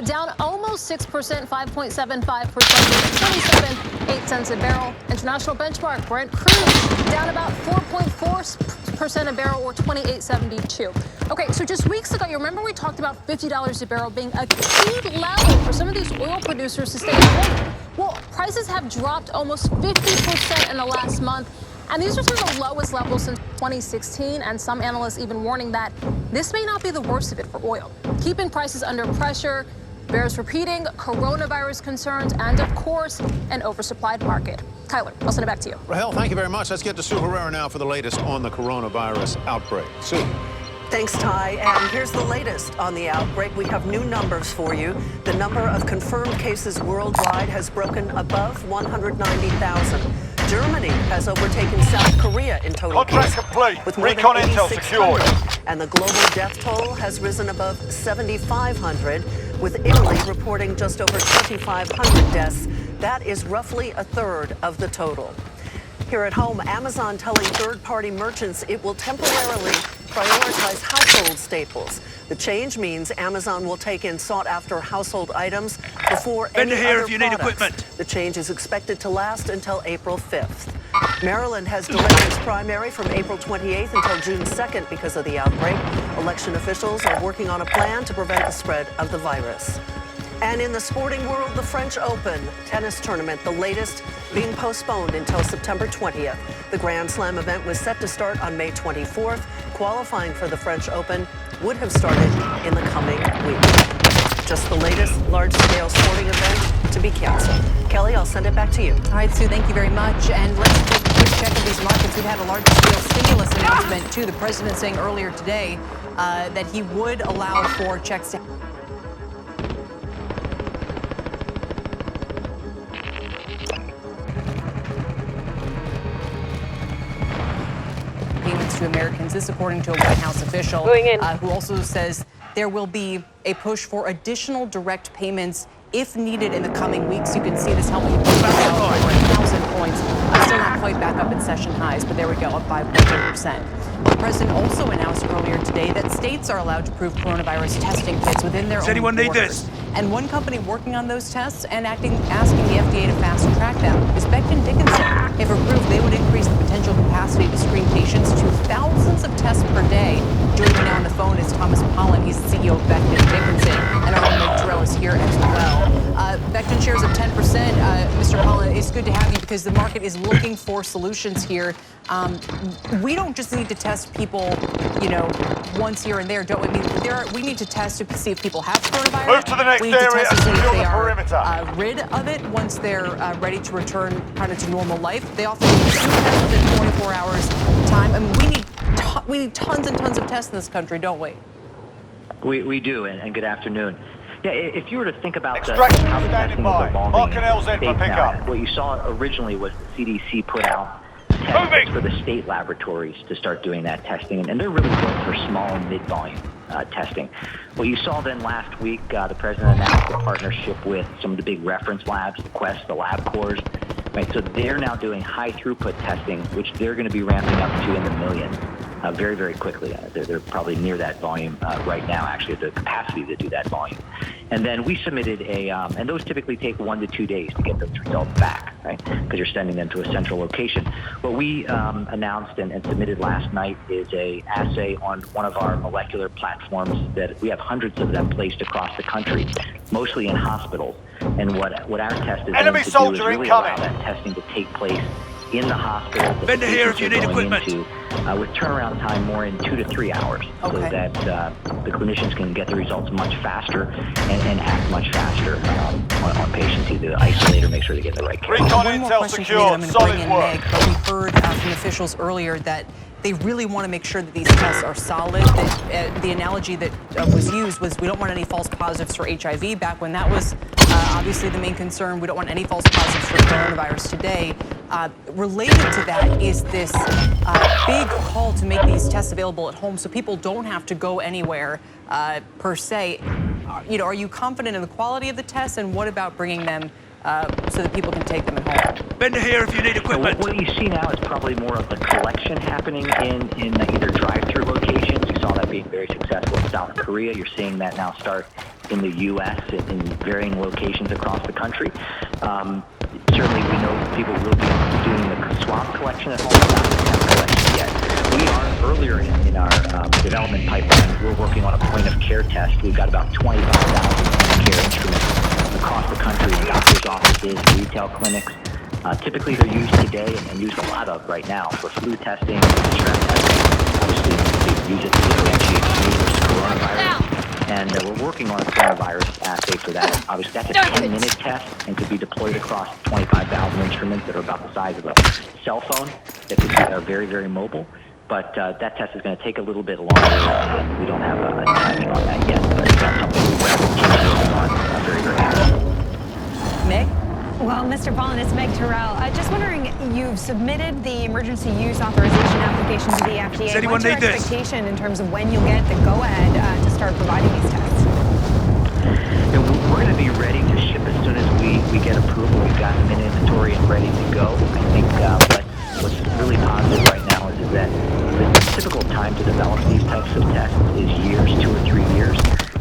down almost 6%, 5.75%, 27.08 a barrel. International benchmark Brent crude down about 4.4% a barrel, or 28.72. Okay, so just weeks ago, you remember we talked about $50 a barrel being a key level for some of these oil producers to stay afloat. Well, prices have dropped almost 50% in the last month, and these are some of the lowest levels since 2016, and some analysts even warning that this may not be the worst of it for oil. Keeping prices under pressure bears repeating coronavirus concerns and, of course, an oversupplied market. Tyler, I'll send it back to you. Rahel, thank you very much. Let's get to Sue Herrera now for the latest on the coronavirus outbreak. Sue. Thanks, Ty. And here's the latest on the outbreak. We have new numbers for you. The number of confirmed cases worldwide has broken above 190,000. Germany has overtaken South Korea in total Contract cases, complete. with more Recon than intel secured. and the global death toll has risen above 7,500, with Italy reporting just over 2,500 deaths. That is roughly a third of the total. Here at home, Amazon telling third-party merchants it will temporarily prioritize household staples. The change means Amazon will take in sought-after household items before any other products. The change is expected to last until April 5th. Maryland has delayed its primary from April 28th until June 2nd because of the outbreak. Election officials are working on a plan to prevent the spread of the virus. And in the sporting world, the French Open tennis tournament, the latest, being postponed until September 20th. The Grand Slam event was set to start on May 24th. Qualifying for the French Open would have started in the coming week. Just the latest large-scale sporting event to be canceled. Kelly, I'll send it back to you. All right, Sue, thank you very much. And let's take a quick check of these markets. We've had a large-scale stimulus announcement, too. The president saying earlier today that he would allow for checks to to Americans. This according to a White House official who also says there will be a push for additional direct payments if needed in the coming weeks. You can see this helping push back out over 1,000 points. Still not quite back up at session highs, but there we go, up 5.8%. The president also announced earlier today that states are allowed to approve coronavirus testing kits within their own borders. Does anyone need this? And one company working on those tests and asking the FDA to fast-track them is Becton Dickinson. If approved, they would increase the potential capacity to screen patients to thousands of tests per day. Joining me now on the phone is Thomas Pollan. He's the CEO of Becton Dickinson, and our own Meg Terrell is here as well. Becton shares of 10%. Mr. Pollan, it's good to have you because the market is looking for solutions here. We don't just need to test people, once here and there, don't we? We need to test to see if people have coronavirus. Move to the next we need area to test to see if they are perimeter. rid of it once they're ready to return kind of to normal life. They often need 2 tests within 24 hours time. I mean, we need tons and tons of tests in this country, don't we? We do, and good afternoon. Yeah, if you were to think about how the testing is evolving, what you saw originally was the CDC put out tests for the state laboratories to start doing that testing, and they're really built for small and mid-volume testing. What you saw then last week, the president announced a partnership with some of the big reference labs, the Quest, the LabCorps, right? So they're now doing high-throughput testing, which they're going to be ramping up to in the millions. Very, very quickly. They're probably near that volume right now, actually, the capacity to do that volume. And then we submitted and those typically take 1 to 2 days to get those results back, right? Because you're sending them to a central location. What we announced and submitted last night is a assay on one of our molecular platforms that we have hundreds of them placed across the country, mostly in hospitals. And what our test is going to do is really allow that testing to take place in the hospital. Bend here if you need equipment. With turnaround time more in 2 to 3 hours, so that the clinicians can get the results much faster and act much faster on patients, either isolate or make sure they get the right care. One more question for me that I'm going to bring in, Meg, but we heard from officials earlier that they really want to make sure that these tests are solid. That, the analogy that was used was we don't want any false positives for HIV back when that was obviously the main concern. We don't want any false positives for coronavirus today. Related to that is this big call to make these tests available at home so people don't have to go anywhere per se. Are you confident in the quality of the tests, and what about bringing them so that people can take them at home. Bender here if you need equipment. What you see now is probably more of the collection happening in either drive-through locations. You saw that being very successful in South Korea. You're seeing that now start in the U.S. in varying locations across the country. Certainly, we know people will be doing the swab collection at home, not the test collection yet. We are earlier in our development pipeline. We're working on a point-of-care test. We've got about 25,000 point-of-care instruments across the country in doctors' offices, retail clinics. Typically, they're used today and used a lot of right now for flu testing, strep testing. Obviously, they use it to differentiate flu versus coronavirus. And we're working on a coronavirus assay for that. Obviously, that's a 10-minute test and could be deployed across 25,000 instruments that are about the size of a cell phone that could be very, very mobile. But that test is going to take a little bit longer. We don't have a timing on that yet, but that's something we're on very, very fast. Meg? Well, Mr. Pollan, it's Meg Terrell. Just wondering, you've submitted the emergency use authorization application to the FDA. Does anyone What's your need this? expectation in terms of when you'll get the go-ahead to start providing these tests? We're going to be ready to ship as soon as we get approval. We've got them in inventory and ready to go. I think what's really positive right now is that the typical time to develop these types of tests is years, 2 or 3 years.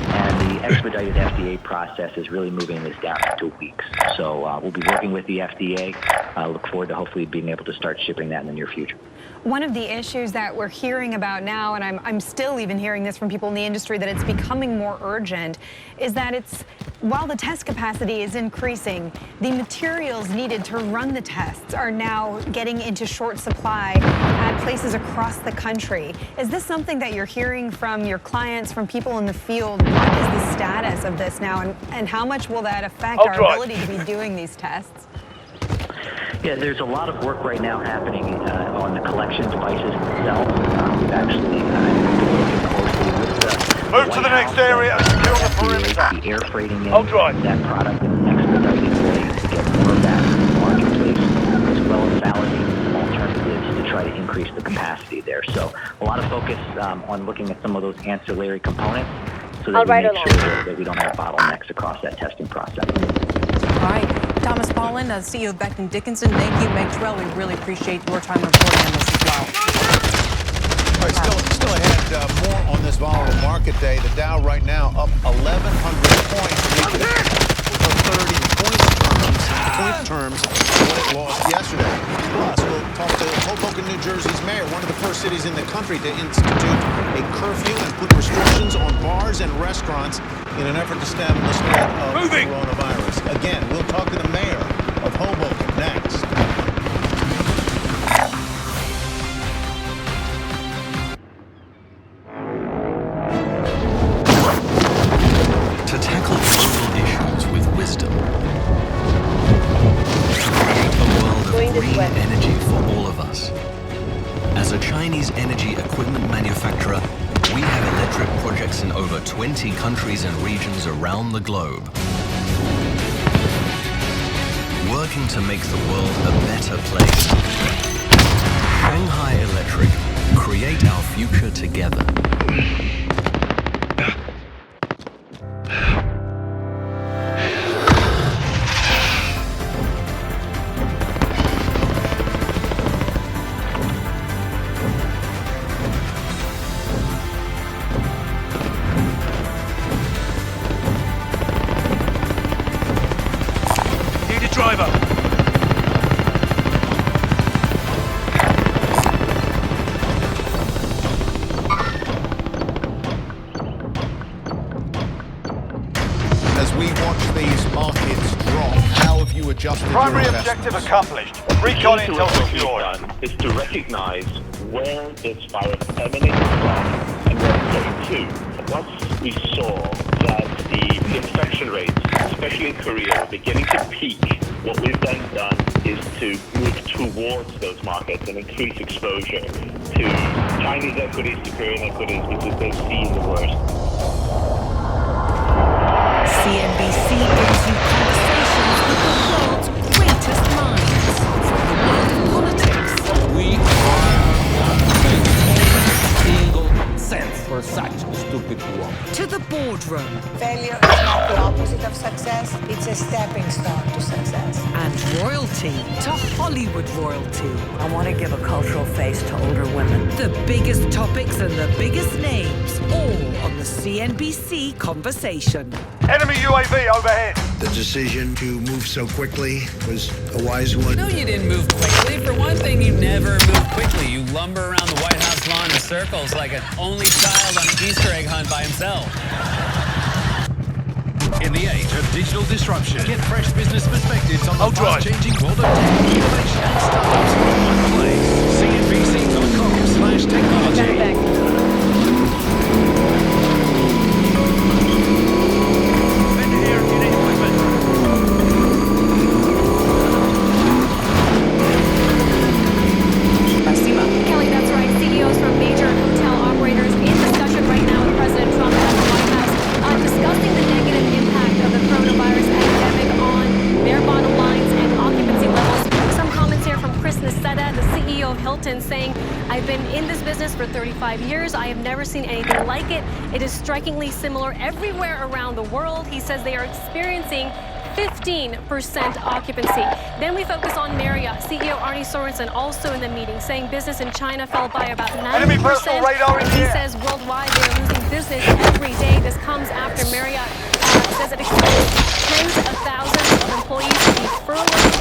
And the expedited FDA process is really moving this down to weeks. So we'll be working with the FDA. I look forward to hopefully being able to start shipping that in the near future. One of the issues that we're hearing about now, and I'm still even hearing this from people in the industry, that it's becoming more urgent, is that while the test capacity is increasing, the materials needed to run the tests are now getting into short supply at places across the country. Is this something that you're hearing from your clients, from people in the field? What is the status of this now, and how much will that affect our ability to be doing these tests? Yeah, there's a lot of work right now happening on the collection devices themselves. We've actually been working closely with the Move to the next area and secure the perimeter. The air freighting in that product and expediting ways to get more of that in the marketplace, as well as validating alternatives to try to increase the capacity there. So a lot of focus on looking at some of those ancillary components so that we make sure that we don't have bottlenecks across that testing process. All right. Thomas Pollan, CEO of Becton Dickinson. Thank you, Meg Terrell. We really appreciate your time reporting on this as well. All right, still ahead, more on this volatile market day. The Dow right now up 1,100 points, for 30 point terms what it lost yesterday. Plus, we'll talk to Hoboken, New Jersey's mayor, one of the first cities in the country to institute a curfew and put restrictions on bars and restaurants in an effort to stem the spread of coronavirus. Again, we'll talk to the mayor of Hoboken next. To tackle global issues with wisdom. To create a world of green energy for all of us. As a Chinese energy equipment manufacturer, we have electric projects in over 20 countries and regions around the globe. Working to make the world a better place. Shanghai Electric. Create our future together. Primary objective accomplished. Recon intel secured. Is to recognize where this virus emanates from and where it's going to. Once we saw that the infection rates, especially in Korea, were beginning to peak, what we've then done is to move towards those markets and increase exposure to Chinese equities, to Korean equities, because they've seen the worst. CNBC brings you conversations with the world's greatest minds from the world of politics. We are one single sense for such stupid work. To the boardroom. Failure is not the opposite of success, it's a stepping stone to success. And royalty to Hollywood royalty. I want to give a cultural face to older women. The biggest topics and the biggest names, all on the CNBC Conversation. Enemy UAV overhead. The decision to move so quickly was a wise one. No, you didn't move quickly. For one thing, you never move quickly. You lumber around the White House lawn in circles like an only child on an Easter egg hunt by himself. In the age of digital disruption, get fresh business perspectives on the fast-changing world of tech, innovation, and startups in one place. CNBC.com/technology. Kelly, that's right. CEOs from major hotel operators in discussion right now with President Trump at the White House, discussing the negative impact of the coronavirus epidemic on their bottom lines and occupancy levels. Some comments here from Chris Nassetta, the CEO of Hilton, saying, "I've been in this business for 35 years. I have never seen anything like it. It is strikingly similar everywhere around the world." He says they are experiencing 15% occupancy. Then we focus on Marriott. CEO Arnie Sorensen also in the meeting, saying business in China fell by about 90%. He says worldwide they are losing business every day. This comes after Marriott says it expects tens of thousands of employees to be furloughed.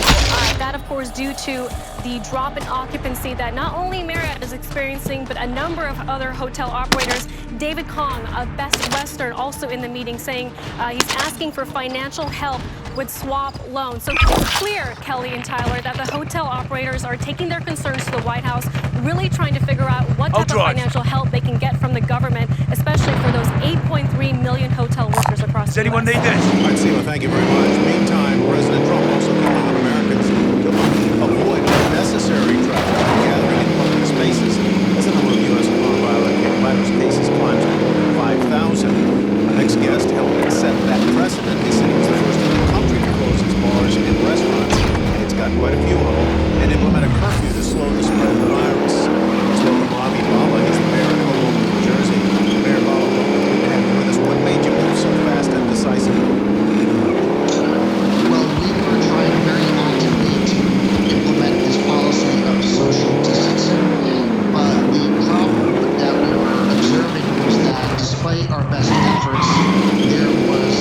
That, of course, due to the drop in occupancy that not only Marriott is experiencing, but a number of other hotel operators. David Kong of Best Western also in the meeting, saying he's asking for financial help with swap loans. So it's clear, Kelly and Tyler, that the hotel operators are taking their concerns to the White House, really trying to figure out what type of financial help they can get from the government, especially for those 8.3 million hotel workers across the US. All right, Seema, thank you very much. Meantime, President Trump also called on Americans to avoid unnecessary traffic and gathering in public spaces as the number of U.S. coronavirus cases climbs to more than 5,000. Our next guest helped set that precedent. He said he was the first in the country to close its bars and restaurants, and it's got quite a few of them, and implement a curfew to slow the spread of the virus. Let's welcome Ravi Baba. He's the mayor of Hoboken, New Jersey. Mayor Baba, welcome. Good to have you with us. What made you move so fast and decisively? Well, we were trying very actively to implement this policy of social distancing, but the problem that we were observing was that despite our best efforts, there was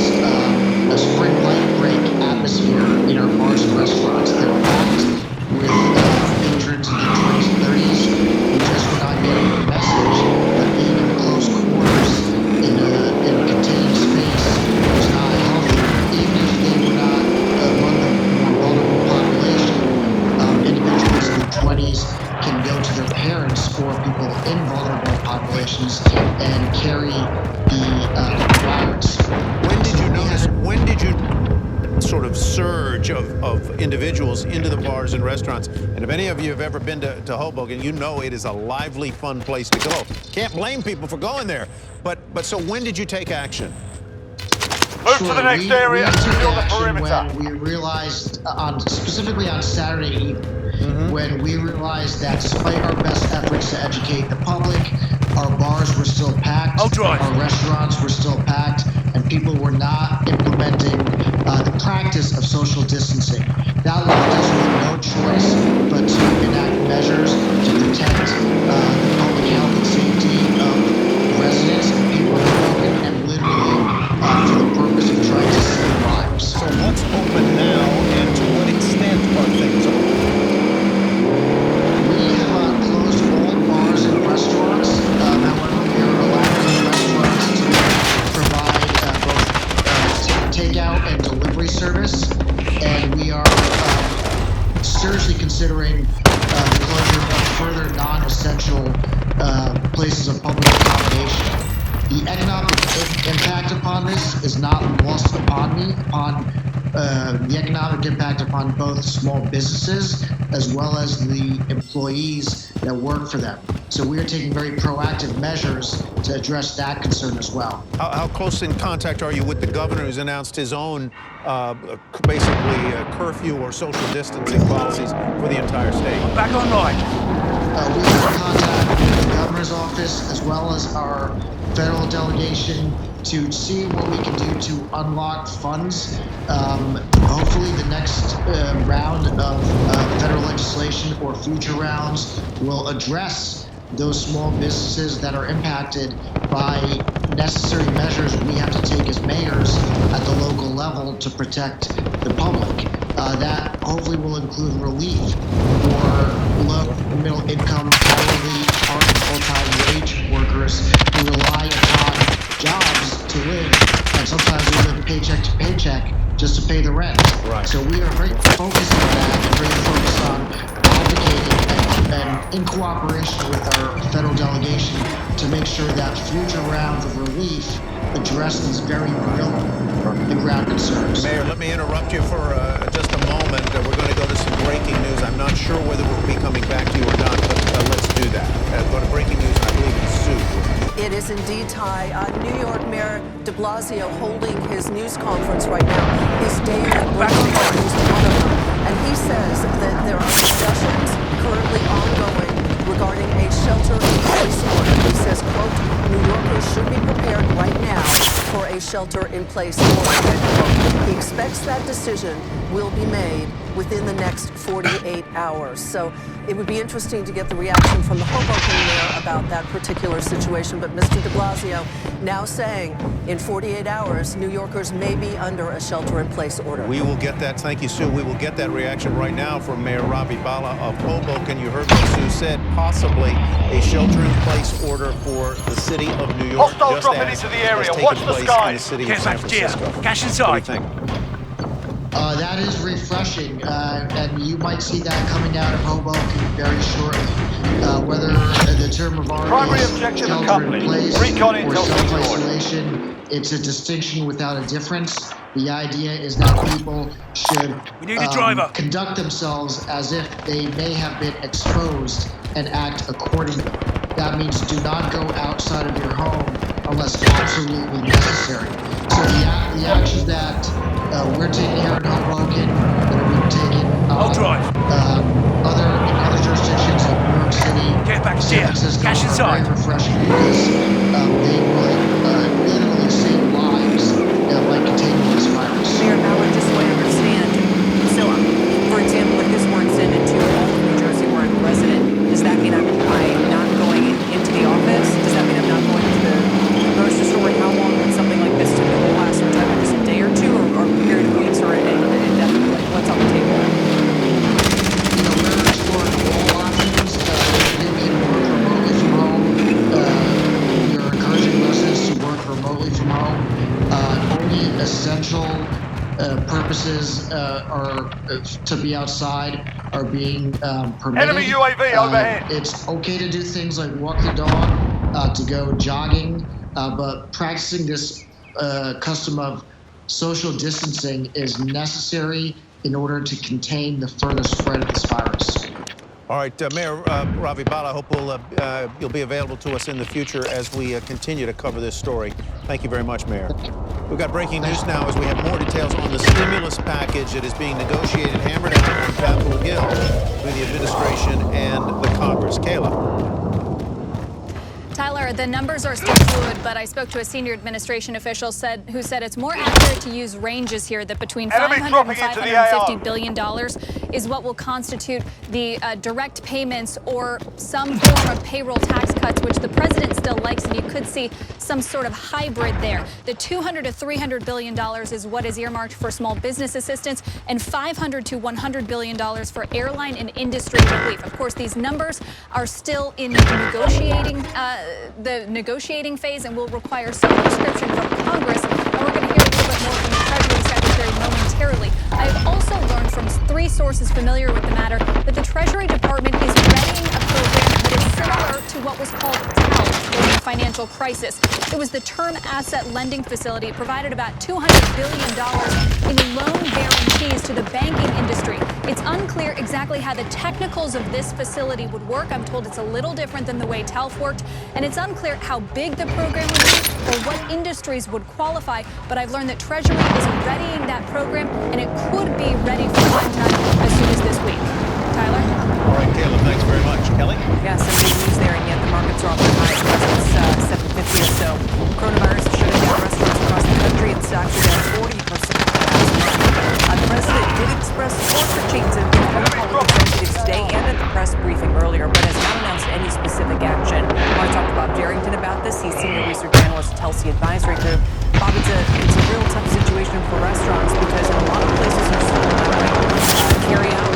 a spring light break atmosphere in our bars and restaurants. They were packed with patrons in their 20s and 30s who just were not getting the message that being in close quarters in a contained space was not healthy, even if they were not among the more vulnerable population. Individuals in their 20s can go to their parents or people in vulnerable populations and carry the virus. When did you notice? When did you sort of surge of individuals into the bars and restaurants? And if any of you have ever been to Hoboken, you know it is a lively, fun place to go. Can't blame people for going there. But so when did you take action? Move to the next area and secure the perimeter. When we realized, specifically on Saturday evening, when we realized that despite our best efforts to educate the public, our bars were still packed, our restaurants were still packed, and people were not implementing the practice of social distancing. That left us with no choice but to enact measures to protect the public health and safety of residents and people in Hoboken, and literally for the purpose of trying to save lives. So what's open now, and to what extent are things open? We have closed all bars and restaurants. However, we are allowing restaurants to provide both takeout and delivery service, and we are seriously considering the closure of further non-essential places of public accommodation. The economic impact upon this is not lost upon me, the economic impact upon both small businesses as well as the employees that work for them. So we are taking very proactive measures to address that concern as well. How close in contact are you with the governor who's announced his own basically curfew or social distancing policies for the entire state? Back online. We are in contact with the governor governor's office, as well as our federal delegation, to see what we can do to unlock funds. Hopefully the next round of federal legislation or future rounds will address those small businesses that are impacted by necessary measures we have to take as mayors at the local level to protect the public. That hopefully will include relief for low and middle income, hourly, part and full-time wage workers who rely upon jobs to live, and sometimes we live paycheck to paycheck just to pay the rent. Right. So we are very focused on that and very focused on advocating and in cooperation with our federal delegation to make sure that future rounds of relief address these very real and ground concerns. Mayor, let me interrupt you for just a moment. We're going to go to some breaking news. I'm not sure whether we'll be coming back to you or not, but let's do that. Go to breaking news, I believe it's Sue. It is indeed, Ty. New York Mayor de Blasio holding his news conference right now. His daily breaking news is one of them. And he says that there are discussions currently ongoing regarding a shelter-in-place order. He says, quote, New Yorkers should be prepared right now for a shelter-in-place order, end quote. He expects that decision will be made within the next 48 hours. So it would be interesting to get the reaction from the Hoboken mayor about that particular situation. But Mr. de Blasio now saying in 48 hours, New Yorkers may be under a shelter-in-place order. We will get that. Thank you, Sue. We will get that reaction right now from Mayor Ravi Bala of Hoboken. You heard what Sue said, possibly a shelter-in-place order for the city of New York. Hostile dropping into the area. Watch the skies. In the city of San Francisco. Cash inside. What do you think? That is refreshing, and you might see that coming out of Hoboken very shortly. Whether the term of art Primary is objective shelter-in-place Recon or intel self-isolation, it's a distinction without a difference. The idea is that people should conduct themselves as if they may have been exposed and act accordingly. That means do not go outside of your home unless absolutely necessary. So the actions that we're taking here in Hoboken, that are being taken in other jurisdictions like New York City, San Francisco, are very refreshing because they would literally save lives by containing this virus. Mayor Ballard, just so I understand, so for example, if this were extended to all of New Jersey where I'm a resident, does that mean I'm not going into the office? Does that mean I'm not going to the grocery store? How long would something like this typically last? Or time, just a day or two, or a period of weeks, or indefinitely? What's on the table? You know, we're exploring all options. You can work remotely from home. We're encouraging residents to work remotely from home. Only essential purposes are to be outside are being permitted. Enemy UAV overhead. It's okay to do things like walk the dog, to go jogging, but practicing this custom of social distancing is necessary in order to contain the further spread of this virus. All right, Mayor Ravi Bala, I hope you'll be available to us in the future as we continue to cover this story. Thank you very much, Mayor. We've got breaking news now as we have more details on the stimulus package that is being negotiated, hammered out on Capitol Hill between the administration and the Congress. Kayla. Tyler, the numbers are still fluid, but I spoke to a senior administration official who said it's more accurate to use ranges here, that between $500 and $550 billion is what will constitute the direct payments or some form of payroll tax cuts, which the president still likes, and you could see some sort of hybrid there. The $200 to $300 billion is what is earmarked for small business assistance, and $500 to $100 billion for airline and industry relief. Of course, these numbers are still in the negotiating phase and will require some prescription from Congress. And we're going to hear a little bit more from the Treasury Secretary momentarily. I have also learned from 3 sources familiar with the matter that the Treasury Department is readying a program that is similar to what was called TALF during the financial crisis. It was the term asset lending facility. It provided about $200 billion in loan guarantees to the banking industry. It's unclear exactly how the technicals of this facility would work. I'm told it's a little different than the way TALF worked, and it's unclear how big the program would be or what industries would qualify. But I've learned that Treasury is readying that program, and it could be ready for prime time as soon as this week. Tyler? All right, Caleb, thanks very much. Kelly? Yeah, some big news there, and yet the markets are off their highs. It's 7:50 or so. Coronavirus is shutting down restaurants across the country, and stocks are down 40% last month. The president did express support for chains and public executives today and at the press briefing earlier, but has not announced any specific action. I want to talk to Bob Darrington about this. He's senior research analyst at Telsey Advisory Group. Bob, it's a real tough situation for restaurants because in a lot of places are still allowing carry out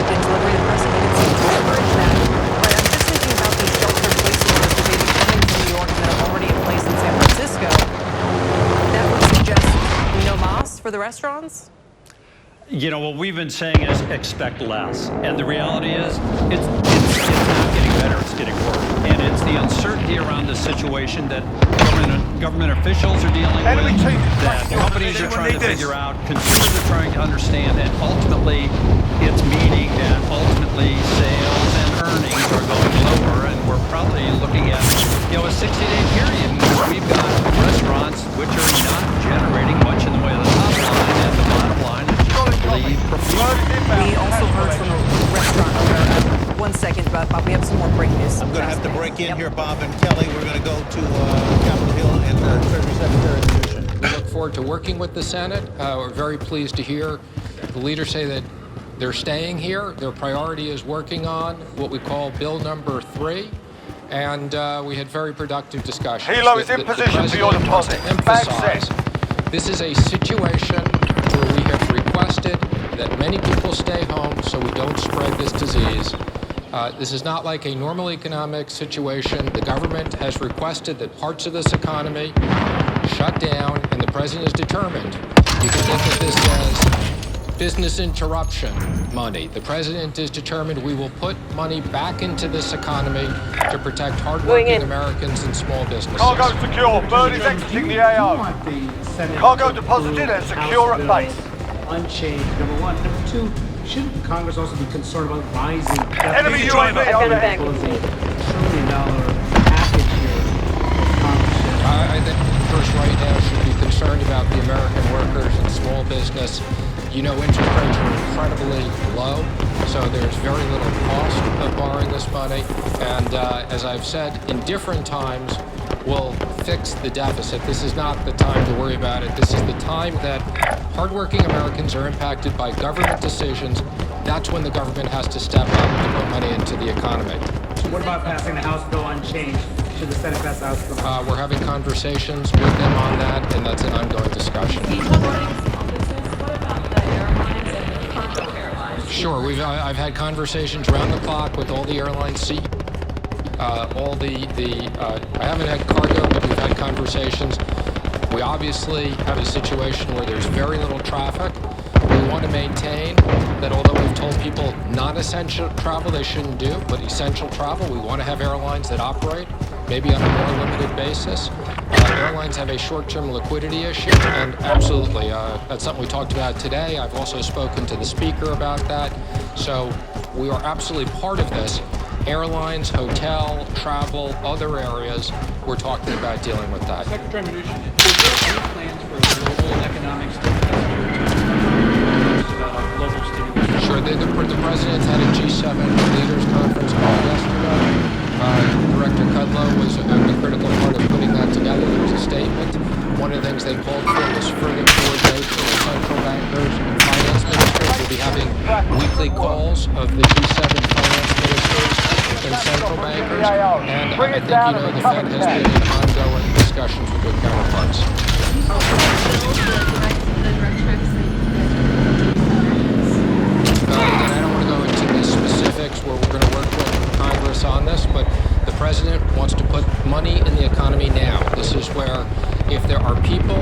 and delivery. The president did seem to encourage that. But I'm just thinking about these shelter-in-place orders that may be coming from New York and that are already in place in San Francisco. That would suggest no mas for the restaurants? You know, what we've been saying is expect less. And the reality is it's not getting better, it's getting worse. And it's the uncertainty around the situation that government officials are dealing with, that companies are trying to figure out, consumers are trying to understand, and ultimately it's meaning that ultimately sales and earnings are going lower, and we're probably looking at, you know, a 60-day period where we've got restaurants which are not generating much in the way of the top line, and the bottom line is we also heard from a restaurant owner. 1 second, Bob. We have some more breaking news. I'm going to have to break in here, Bob and Kelly. We're going to go to Capitol Hill and Treasury Secretary Mnuchin. We look forward to working with the Senate. We're very pleased to hear the leaders say that they're staying here. Their priority is working on what we call Bill number 3. And we had very productive discussions. Hilo is in position for your deposit. Emphasize, this is a situation where we have requested that many people stay home so we don't spread this disease. This is not like a normal economic situation. The government has requested that parts of this economy shut down, and the president is determined. You can think of this as business interruption money. The president is determined we will put money back into this economy to protect hardworking Americans and small businesses. Cargo secure. Bird is exiting the AO. Cargo deposited and secure at base. Unchanged, number one. Number two, shouldn't Congress also be concerned about rising enemy UAV on the $1 trillion package here? I think first right now should be concerned about the American workers and small business. You know, interest rates are incredibly low, so there's very little cost of borrowing this money. And as I've said, in different times, we'll fix the deficit. This is not the time to worry about it. This is the time that hardworking Americans are impacted by government decisions. That's when the government has to step up and put money into the economy. So what about passing the House bill unchanged? Should the Senate pass the House bill? We're having conversations with them on that, and that's an ongoing discussion. Sure, I've had conversations around the clock with all the airlines. I haven't had cargo, but we've had conversations. We obviously have a situation where there's very little traffic. We want to maintain that although we've told people non-essential travel they shouldn't do, but essential travel, we want to have airlines that operate, maybe on a more limited basis. Airlines have a short-term liquidity issue, and absolutely, that's something we talked about today. I've also spoken to the Speaker about that. So we are absolutely part of this. Airlines, hotel, travel, other areas, we're talking about dealing with that. Secretary Mnuchin, is there any plans for a global economic stimulus global stimulus? Sure, the President's had a G7 leaders conference call yesterday. Director Kudlow was a critical part of putting that together. There was a statement. One of the things they called for was further coordination with central bankers and finance ministers. We'll be having weekly calls of the G7 finance ministers and central bankers. And I think, the Fed has been in ongoing discussions with their counterparts. Again, I don't want to go into the specifics where we're going to work with Congress on this, but the President wants to put money in the economy now. This is where if there are people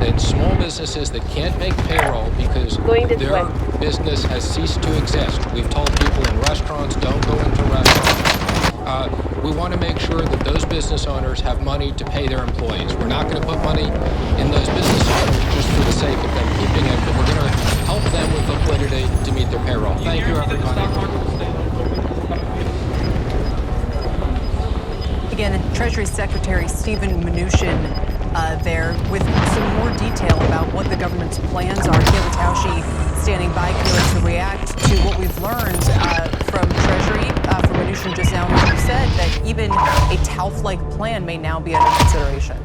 in small businesses that can't make payroll because their business has ceased to exist. We've told people in restaurants, don't go into restaurants. We want to make sure that those business owners have money to pay their employees. We're not going to put money in those business owners just for the sake of them keeping it, but we're going to help them with liquidity to meet their payroll. Thank you, everybody. Again, Treasury Secretary Steven Mnuchin there with some more detail about what the government's plans are. Kayla Tausche standing by, Kayla, to react to what we've learned from Treasury, from Mnuchin just now, who said that even a TALF-like plan may now be under consideration.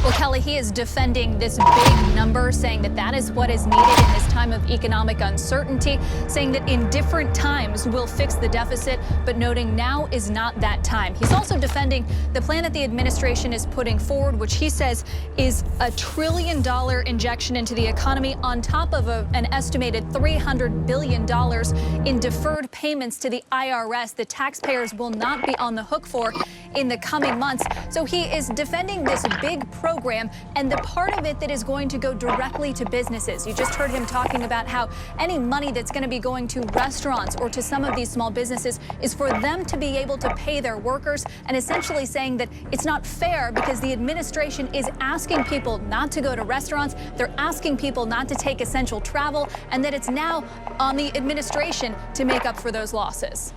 Well, Kelly, he is defending this big number, saying that that is what is needed in this time of economic uncertainty, saying that in different times we'll fix the deficit, but noting now is not that time. He's also defending the plan that the administration is putting forward, which he says is $1 trillion injection into the economy on top of an estimated $300 billion in deferred payments to the IRS that taxpayers will not be on the hook for in the coming months. So he is defending this big program and the part of it that is going to go directly to businesses. You just heard him talking about how any money that's going to be going to restaurants or to some of these small businesses is for them to be able to pay their workers, and essentially saying that it's not fair because the administration is asking people not to go to restaurants, they're asking people not to take essential travel, and that it's now on the administration to make up for those losses.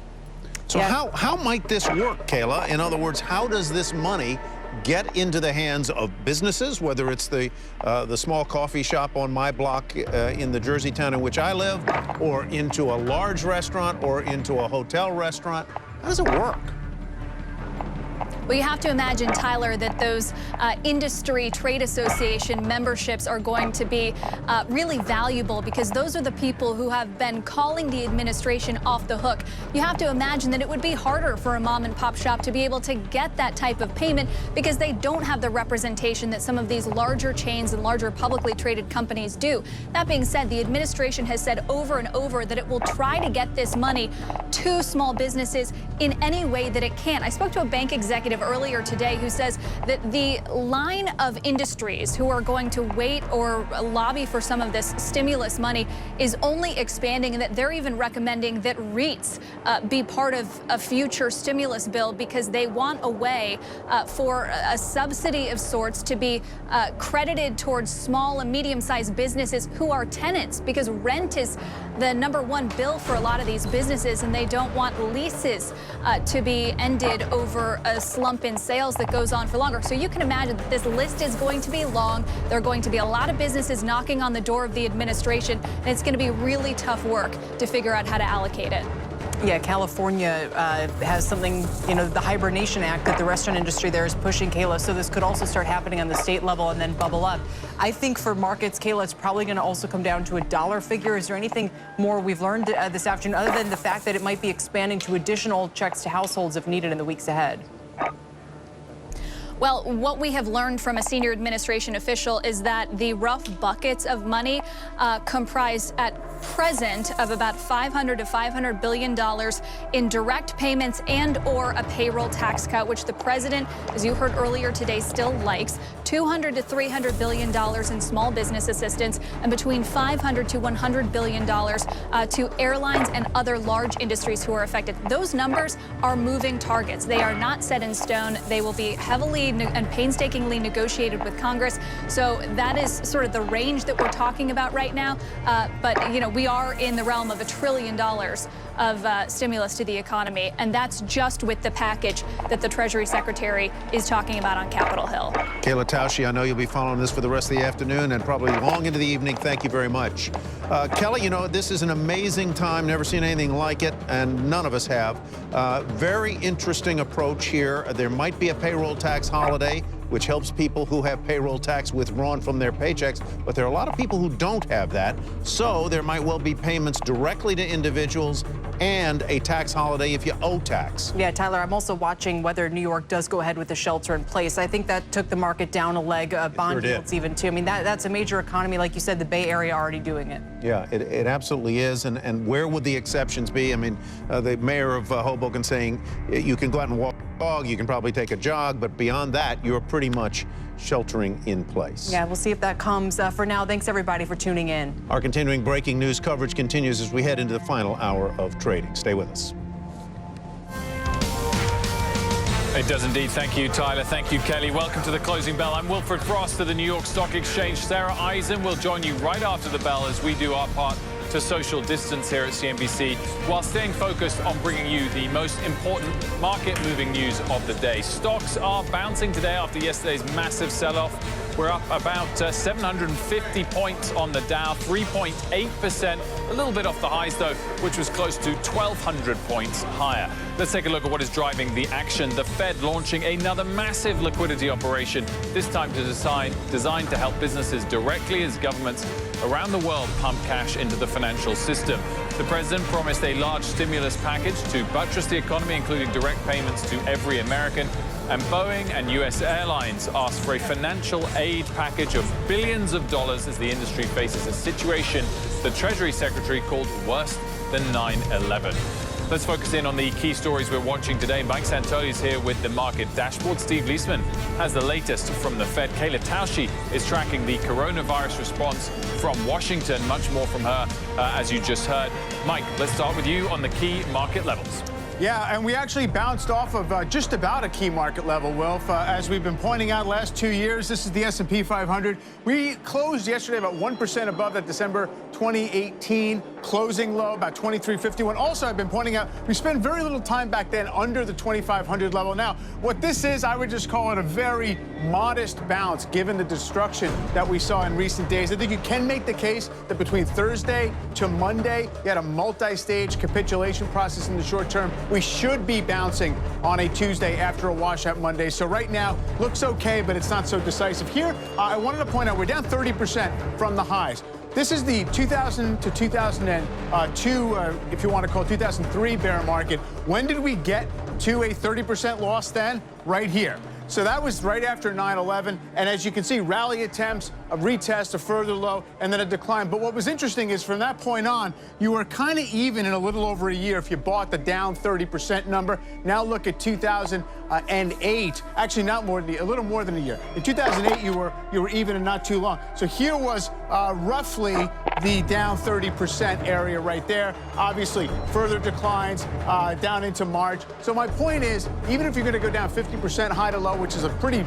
So how might this work, Kayla? In other words, how does this money get into the hands of businesses, whether it's the small coffee shop on my block in the Jersey town in which I live, or into a large restaurant, or into a hotel restaurant? How does it work? Well, you have to imagine, Tyler, that those industry trade association memberships are going to be really valuable because those are the people who have been calling the administration off the hook. You have to imagine that it would be harder for a mom and pop shop to be able to get that type of payment because they don't have the representation that some of these larger chains and larger publicly traded companies do. That being said, the administration has said over and over that it will try to get this money to small businesses in any way that it can. I spoke to a bank executive earlier today who says that the line of industries who are going to wait or lobby for some of this stimulus money is only expanding, and that they're even recommending that REITs be part of a future stimulus bill because they want a way for a subsidy of sorts to be credited towards small and medium-sized businesses who are tenants, because rent is the #1 bill for a lot of these businesses, and they don't want leases to be ended over a slump in sales that goes on for longer. So you can imagine that this list is going to be long. There are going to be a lot of businesses knocking on the door of the administration, and it's going to be really tough work to figure out how to allocate it. Yeah, California has something, the Hibernation Act that the restaurant industry there is pushing, Kayla, so this could also start happening on the state level and then bubble up. I think for markets, Kayla, it's probably going to also come down to a dollar figure. Is there anything more we've learned this afternoon other than the fact that it might be expanding to additional checks to households if needed in the weeks ahead? Well, what we have learned from a senior administration official is that the rough buckets of money comprise at present of about $500 to $500 billion in direct payments and or a payroll tax cut, which the president, as you heard earlier today, still likes. $200 to $300 billion in small business assistance, and between $500 to $100 billion to airlines and other large industries who are affected. Those numbers are moving targets. They are not set in stone. They will be heavily and painstakingly negotiated with Congress. So that is sort of the range that we're talking about right now. But, we are in the realm of $1 trillion of stimulus to the economy, and that's just with the package that the Treasury Secretary is talking about on Capitol Hill. Kayla Tausche, I know you'll be following this for the rest of the afternoon and probably long into the evening. Thank you very much. Kelly, this is an amazing time. Never seen anything like it, and none of us have. Very interesting approach here. There might be a payroll tax holiday, which helps people who have payroll tax withdrawn from their paychecks, but there are a lot of people who don't have that. So there might well be payments directly to individuals and a tax holiday if you owe tax. Yeah, Tyler, I'm also watching whether New York does go ahead with the shelter in place. I think that took the market down a leg, bond yields even too. I mean, that's a major economy. Like you said, the Bay Area already doing it. Yeah, it absolutely is. And where would the exceptions be? I mean, the mayor of Hoboken saying you can go out and walk a dog, you can probably take a jog, but beyond that, you're pretty much sheltering in place. Yeah, we'll see if that comes. For now, thanks everybody for tuning in. Our continuing breaking news coverage continues as we head into the final hour of trading. Stay with us. It does indeed. Thank you, Tyler. Thank you, Kelly. Welcome to the closing bell. I'm Wilfred Frost of the New York Stock Exchange. Sarah Eisen will join you right after the bell as we do our part to social distance here at CNBC while staying focused on bringing you the most important market-moving news of the day. Stocks are bouncing today after yesterday's massive sell-off. We're up about 750 points on the Dow, 3.8%, a little bit off the highs, though, which was close to 1,200 points higher. Let's take a look at what is driving the action. The Fed launching another massive liquidity operation, this time designed to help businesses directly as governments around the world pump cash into the financial system. The president promised a large stimulus package to buttress the economy, including direct payments to every American. And Boeing and U.S. Airlines asked for a financial aid package of billions of dollars as the industry faces a situation the Treasury Secretary called worse than 9/11. Let's focus in on the key stories we're watching today. Mike Santoli is here with the market dashboard. Steve Leisman has the latest from the Fed. Kayla Tausche is tracking the coronavirus response from Washington. Much more from her, as you just heard. Mike, let's start with you on the key market levels. Yeah, and we actually bounced off of just about a key market level, Wilf. As we've been pointing out last 2 years, this is the S&P 500. We closed yesterday about 1% above that December 2018 closing low, about 2351. Also, I've been pointing out, we spent very little time back then under the 2,500 level. Now, what this is, I would just call it a very modest bounce, given the destruction that we saw in recent days. I think you can make the case that between Thursday to Monday, you had a multi-stage capitulation process in the short term. We should be bouncing on a Tuesday after a washout Monday. So right now, looks okay, but it's not so decisive. Here, I wanted to point out, we're down 30% from the highs. This is the 2000 to 2002, if you want to call it 2003 bear market. When did we get to a 30% loss then? Right here. So that was right after 9/11, and as you can see, rally attempts, a retest, a further low, and then a decline. But what was interesting is from that point on, you were kind of even in a little over a year if you bought the down 30% number. Now look at 2008, actually not more than a little more than a year. In 2008, you were even and not too long. So here was roughly the down 30% area right there. Obviously, further declines down into March. So my point is, even if you're going to go down 50% high to low, which is a pretty